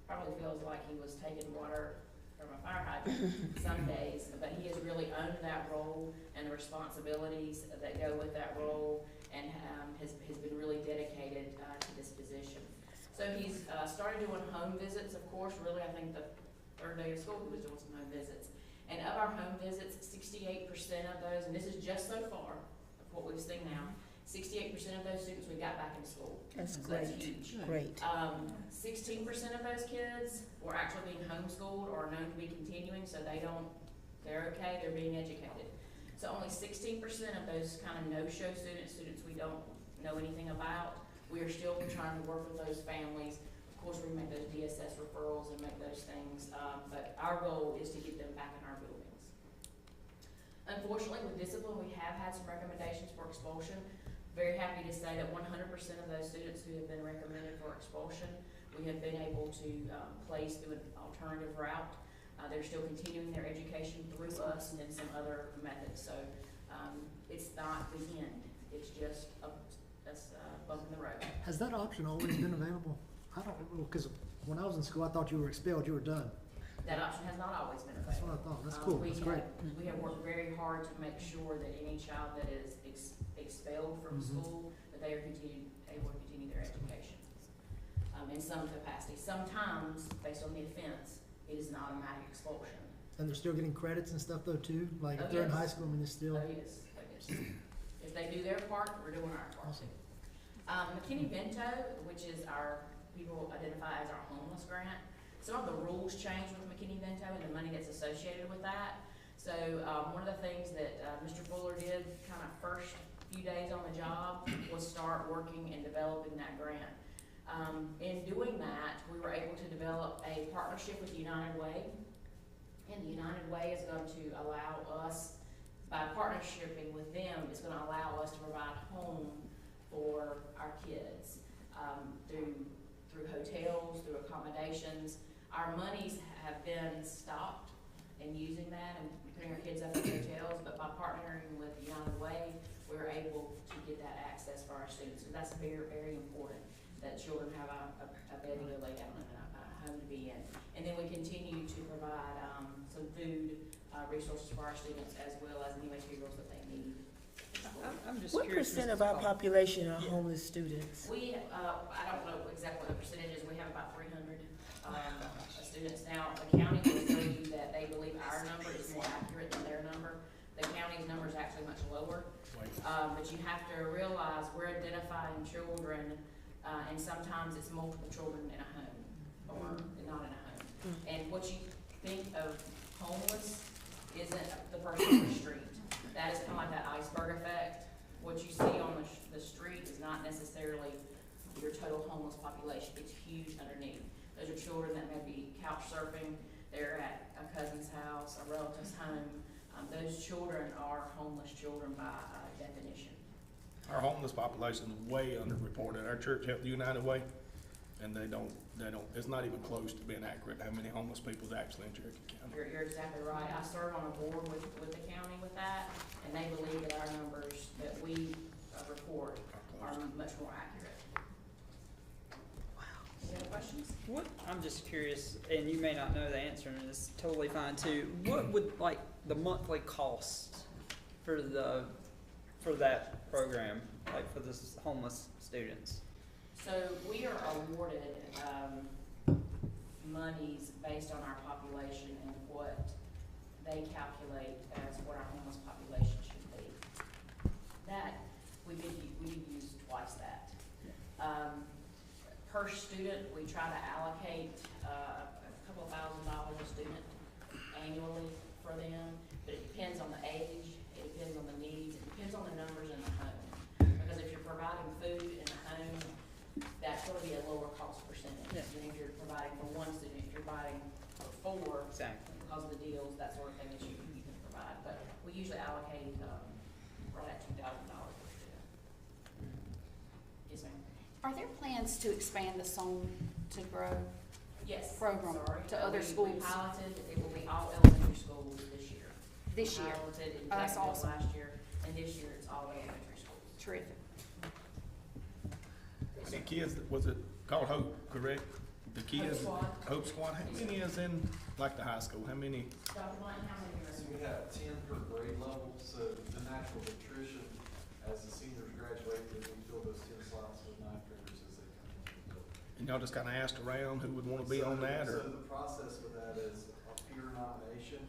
probably feels like he was taking water from a fire hydrant some days, but he has really owned that role and the responsibilities that go with that role, and has been really dedicated to this position. So he's started doing home visits, of course. Really, I think the 3rd day of school he was doing some home visits. And of our home visits, 68% of those, and this is just so far of what we've seen now, 68% of those students we got back in school. That's So great. That's huge. Great. 16% of those kids were actually being homeschooled or known to be continuing, so they're okay, they're being educated. So only 16% of those kind of no-show students we don't know anything about, we are still trying to work with those families. Of course, we make those DSS referrals and make those things, but our goal is to get them back in our buildings. Unfortunately, with discipline, we have had some recommendations for expulsion. Very happy to say that 100% of those students who have been recommended for expulsion we have been able to place through an alternative route. They're still continuing their education through us and then some other methods. So it's not the end. It's just a bump in the road. Has that option always been available? I don't know, because when I was in school, I thought you were expelled, you were done. That option has not always been That's what I available. thought. That's cool. That's great. We have worked very hard to make sure that any child that is expelled from school, that they are able to continue their education in some capacity. Sometimes, based on the offense, it is an automatic expulsion. And they're still getting credits and stuff though too? Like if they're in high school, I mean, it's still. Oh, yes. Oh, yes. If they do their part, we're doing our part. Awesome. McKinney-Vento, which is our, people identify as our homeless grant, some of the rules changed with McKinney-Vento and the money that's associated with that. So one of the things that Mr. Fuller did kind of first few days on the job was start working and developing that grant. In doing that, we were able to develop a partnership with United Way. And the United Way is going to allow us, by partnershiping with them, it's going to allow us to provide home for our kids through hotels, through accommodations. Our monies have been stopped in using that and putting our kids up in hotels, but by partnering with United Way, we're able to get that access for our students. So that's very, very important, that children have a bed to go lay down and a home to be in. And then we continue to provide some food resources for our students, as well as any materials that they need. I'm just What curious. percent of our population are homeless students? We, I don't know exactly what the percentage is, we have about 300 students now. The county will tell you that they believe our number is more accurate than their number. The county's number is actually much lower. But you have to realize we're identifying children, and sometimes it's multiple children in a home, or not in a home. And what you think of homeless isn't the person on the street. That is kind of like that iceberg effect. What you see on the street is not necessarily your total homeless population. It's huge underneath. Those are children that may be couch surfing. They're at a cousin's house, a relative's home. Those children are homeless children by definition. Our homeless population is way underreported. Our church helped the United Way, and they don't, it's not even close to being accurate how many homeless people is actually in Cherokee County. You're exactly right. I serve on a board with the county with that, and they believe that our numbers that we report are much more accurate. Wow. Any other questions? What, I'm just curious, and you may not know the answer, and it's totally fine too. What would like the monthly cost for that program, like for the homeless students? So we are awarded monies based on our population and what they calculate as what our homeless population should be. That, we did use twice that. Per student, we try to allocate a couple of $1,000 a student annually for them, but it depends on the age, it depends on the needs, it depends on the numbers in the home. Because if you're providing food in the home, that's going to be a lower cost percentage than if you're providing for one student. If you're providing for four, exactly, because of the deals, that sort of thing that you can provide. But we usually allocate right at $2,000 per student. Yes, ma'am. Are there plans to expand the Song to Grow Yes. program to other schools? We piloted, it will be all elementary schools this year. This year? Piloted in That's Jacksonville awesome. last year, and this year it's all elementary schools. Terrific. How many kids, was it called Hope, correct? The kids? Hope Squad. How many is in, like, the high school? How many? Dr. Martin, how many are We have 10 per grade level, so the natural attrition, as the seniors graduate, we fill those 10 slots with ninth graders as they come into the building. And y'all just kind of asked around who would want to be on that, or? So the process with that is a peer nomination,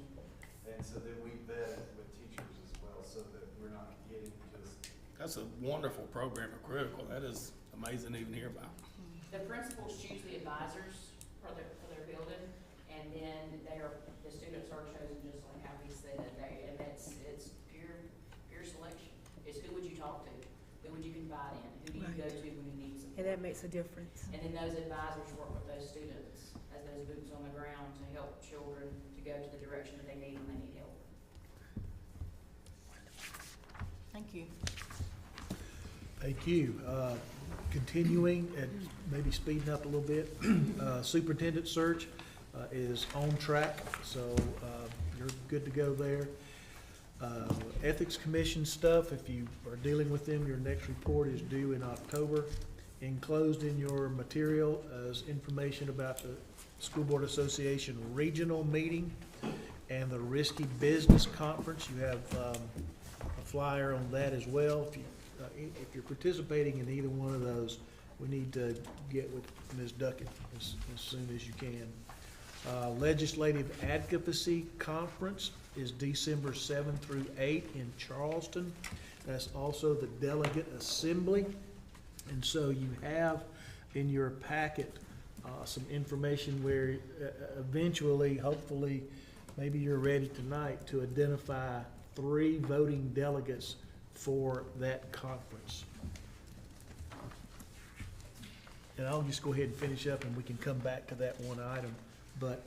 and so then we vet it with teachers as well, so that we're not getting just. That's a wonderful program, or critical. That is amazing to even hear about. The principals choose the advisors for their building, and then the students are chosen just like how we said. And it's pure selection. It's who would you talk to? Who would you confide in? Who do you go to when you need support? And that makes a difference. And then those advisors work with those students as those boots on the ground to help children to go to the direction that they need when they need help. Thank you. Thank you. continuing and maybe speeding up a little bit. Superintendent search is on track, so you're good to go there. Ethics Commission stuff, if you are dealing with them, your next report is due in October. Enclosed in your material is information about the School Board Association Regional Meeting and the Risky Business Conference. You have a flyer on that as well. If you're participating in either one of those, we need to get with Ms. Duckett as soon as you can. Legislative Advocacy Conference is December 7 through 8 in Charleston. That's also the Delegate Assembly. And so you have in your packet some information where eventually, hopefully, maybe you're ready tonight to identify 3 voting delegates for that conference. And I'll just go ahead and finish up and we can come back to that one item. But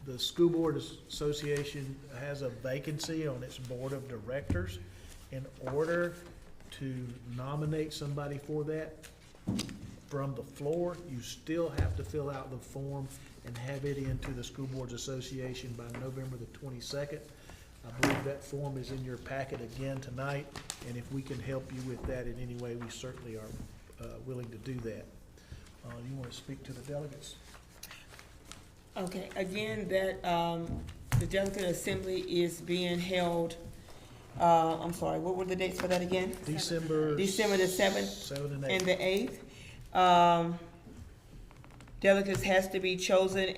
the School Board Association has a vacancy on its Board of Directors. In order to nominate somebody for that from the floor, you still have to fill out the form and have it into the School Boards Association by November the 22nd. I believe that form is in your packet again tonight, and if we can help you with that in any way, we certainly are willing to do that. You want to speak to the delegates? Okay, again, that, the Delegate Assembly is being held, I'm sorry, what were the dates for that again? December the 7th 7 and the 8th. Delegates has to be chosen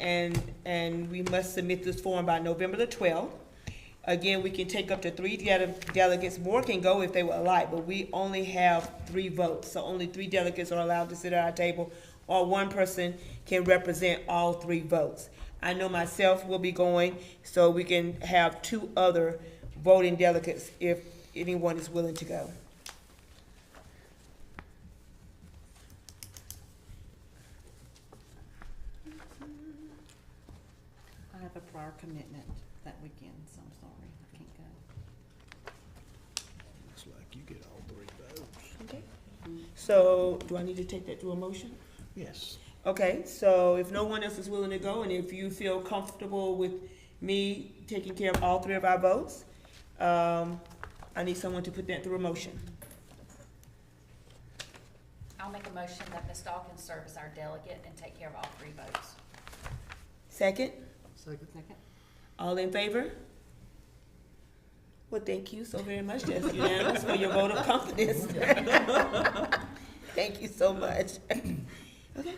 and we must submit this form by November the 12th. Again, we can take up to 3 delegates, more can go if they would like, but we only have 3 votes. So only 3 delegates are allowed to sit at our table, or 1 person can represent all 3 votes. I know myself will be going, so we can have 2 other voting delegates if anyone is willing to go. I have a prior commitment that weekend, so I'm sorry, I can't go. Looks like you get all 3 votes. Okay. So, do I need to take that to a motion? Yes. Okay, so if no one else is willing to go, and if you feel comfortable with me taking care of all 3 of our votes, I need someone to put that through a motion. I'll make a motion that Ms. Dawkins serve as our delegate and take care of all 3 votes. Second? Second. All in favor? Well, thank you so very much. That's unanimous for your vote of confidence. Thank you so much. Okay.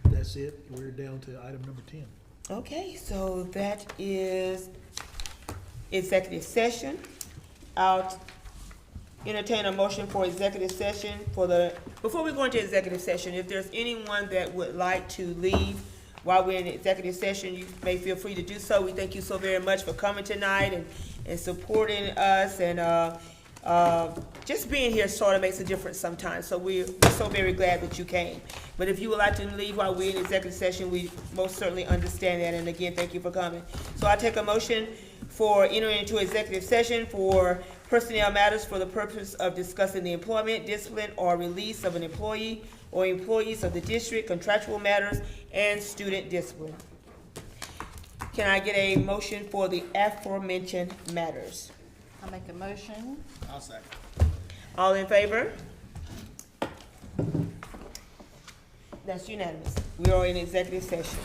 That's it. We're down to item number 10. Okay, so that is executive session. I'll entertain a motion for executive session before we go into executive session, if there's anyone that would like to leave while we're in executive session, you may feel free to do so. We thank you so very much for coming tonight and supporting us, and just being here sort of makes a difference sometimes. So we're so very glad that you came. But if you would like to leave while we're in executive session, we most certainly understand that. And again, thank you for coming. So I take a motion for entering into executive session for personnel matters for the purpose of discussing the employment, discipline, or release of an employee or employees of the district, contractual matters, and student discipline. Can I get a motion for the aforementioned matters? I'll make a motion. I'll second. All in favor? That's unanimous. We are in executive session.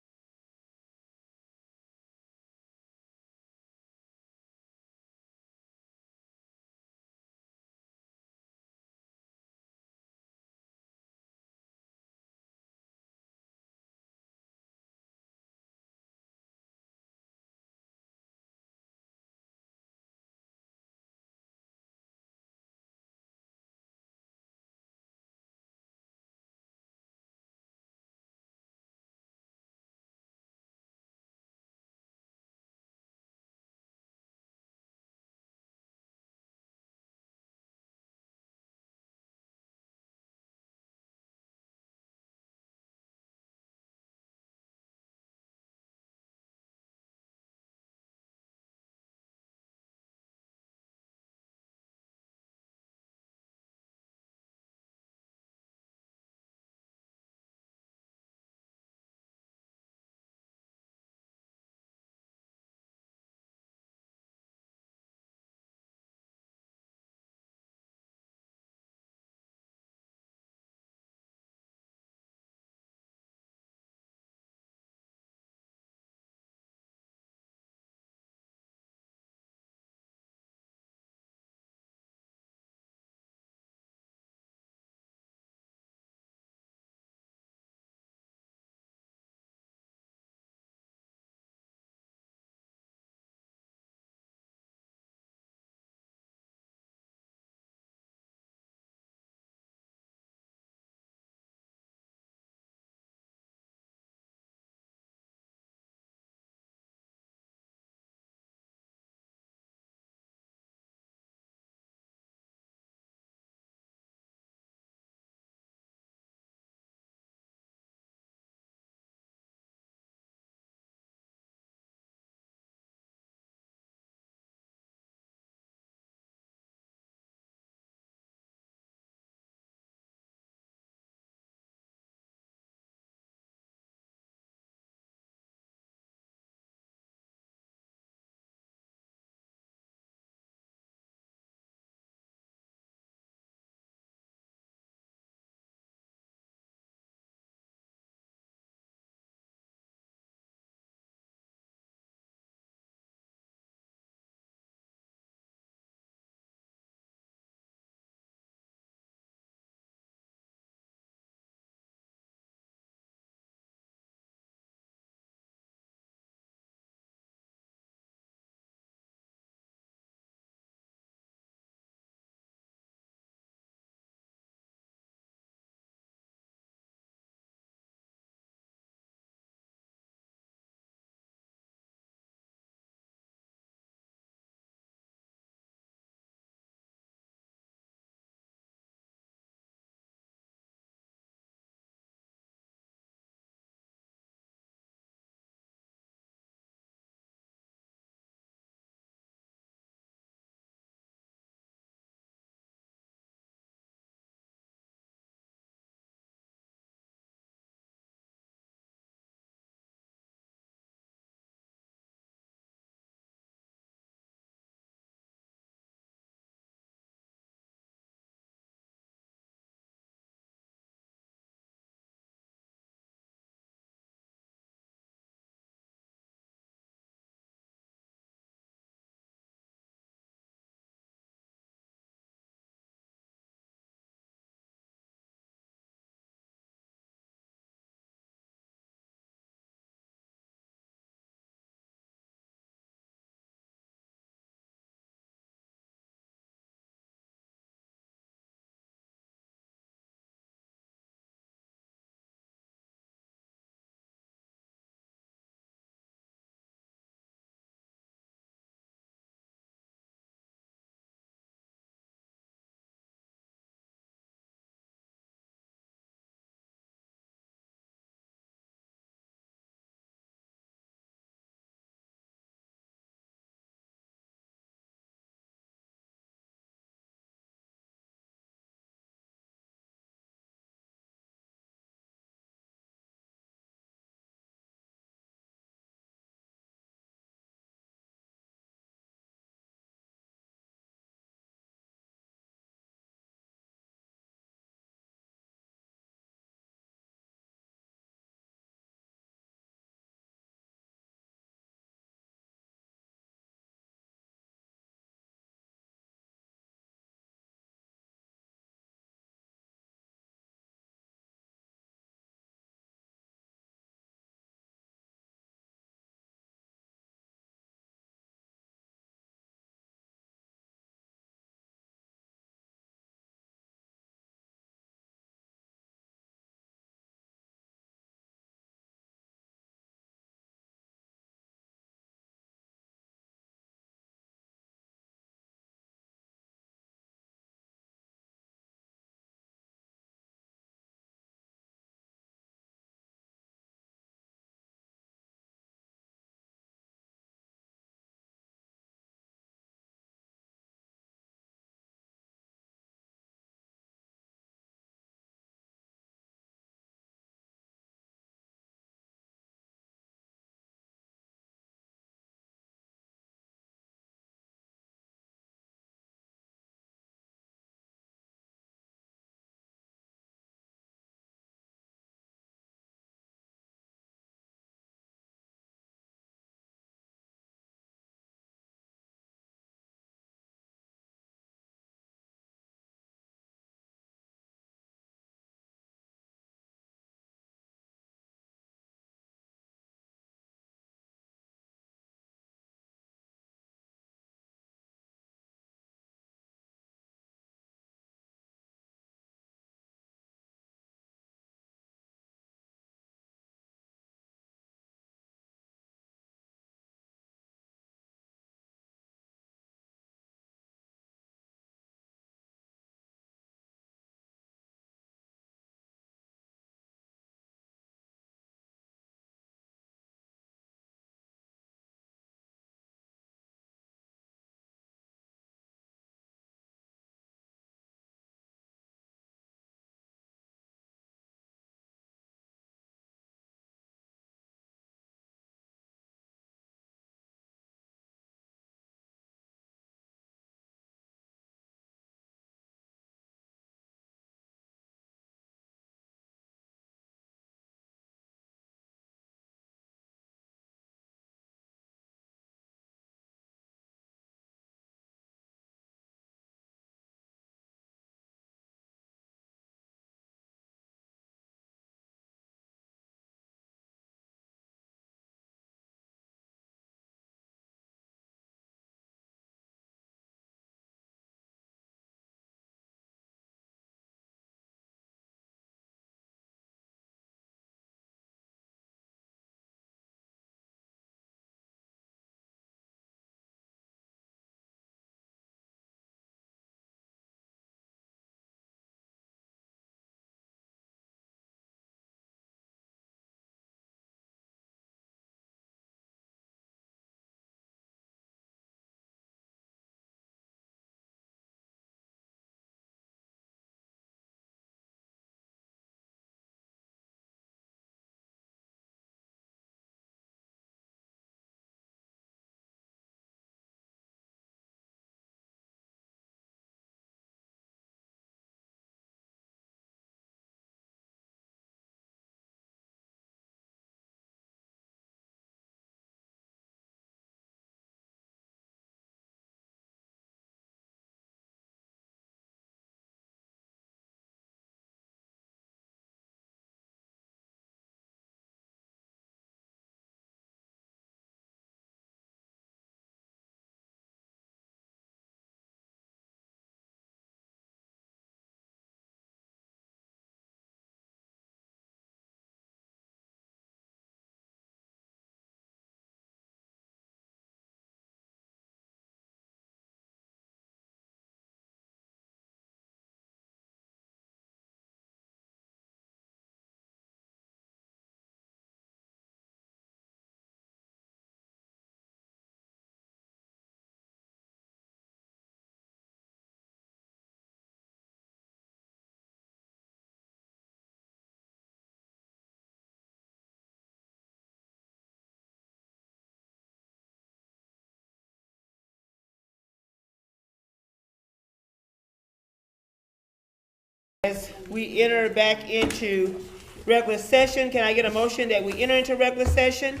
As we enter back into regular session, can I get a motion that we enter into regular session?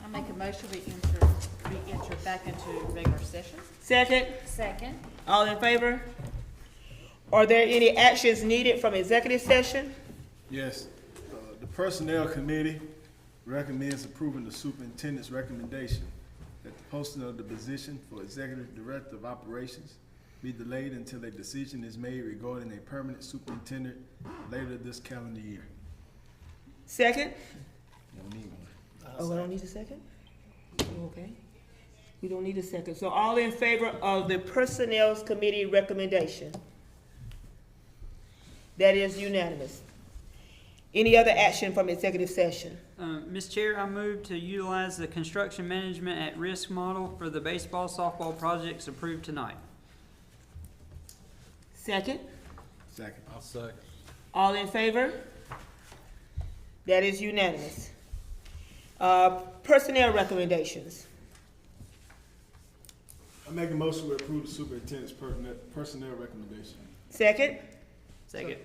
I make a motion, we enter back into regular session. Second? Second. All in favor? Are there any actions needed from executive session? Yes. The Personnel Committee recommends approving the superintendent's recommendation that the posting of the position for Executive Director of Operations be delayed until a decision is made regarding a permanent superintendent later this calendar year. Second? You don't need one. Oh, I don't need a second? You okay? We don't need a second. So all in favor of the Personnel Committee recommendation? That is unanimous. Any other action from executive session? Ms. Chair, I move to utilize the construction management at risk model for the baseball, softball projects approved tonight. Second? Second. I'll second. All in favor? That is unanimous. Personnel recommendations. I make a motion to approve the superintendent's personnel recommendation. Second? Second.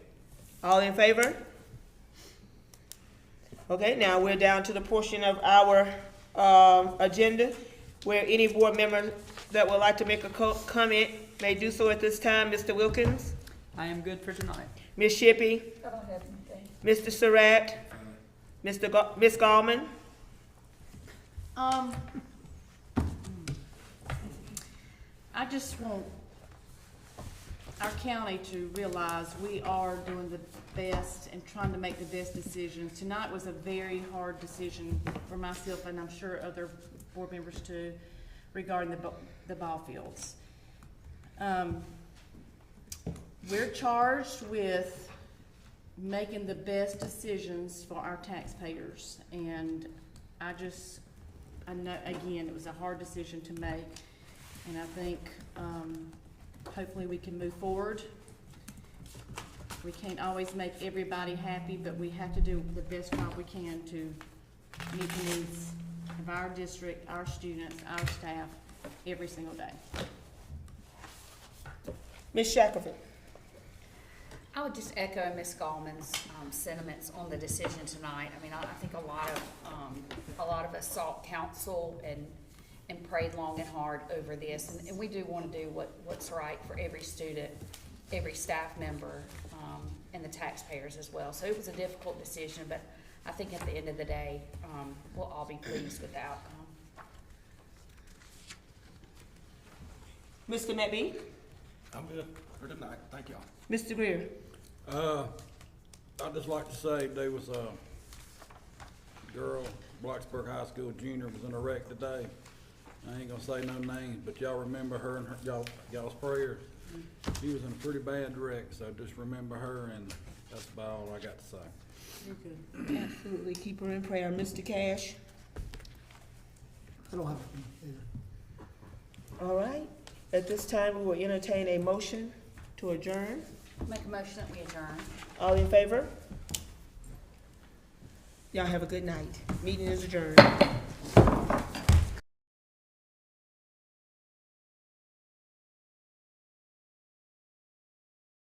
All in favor? Okay, now we're down to the portion of our agenda where any board member that would like to make a comment may do so at this time. Mr. Wilkins? I am good for tonight. Ms. Shippey? I don't have anything. Mr. Surratt? Ms. Gallman? I just want our county to realize we are doing the best and trying to make the best decisions. Tonight was a very hard decision for myself, and I'm sure other board members too, regarding the ball fields. We're charged with making the best decisions for our taxpayers, and I know, again, it was a hard decision to make, and I think, hopefully we can move forward. We can't always make everybody happy, but we have to do the best job we can to meet the needs of our district, our students, our staff, every single day. Ms. Shackelford? I would just echo Ms. Gallman's sentiments on the decision tonight. I mean, I think a lot of us sought counsel and prayed long and hard over this, and we do want to do what's right for every student, every staff member, and the taxpayers as well. So it was a difficult decision, but I think at the end of the day, we'll all be pleased with the outcome. Mr. McBee? I'm good for tonight. Thank y'all. Mr. Greer? I'd just like to say there was a girl, Blacksburg High School junior, was in a wreck today. I ain't gonna say no names, but y'all remember her and y'all's prayers. She was in a pretty bad wreck, so just remember her, and that's about all I got to say. You're good. Absolutely. Keep her in prayer. Mr. Cash? I don't have anything either. All right. At this time, we will entertain a motion to adjourn. Make a motion that we adjourn. All in favor? Y'all have a good night. Meeting is adjourned.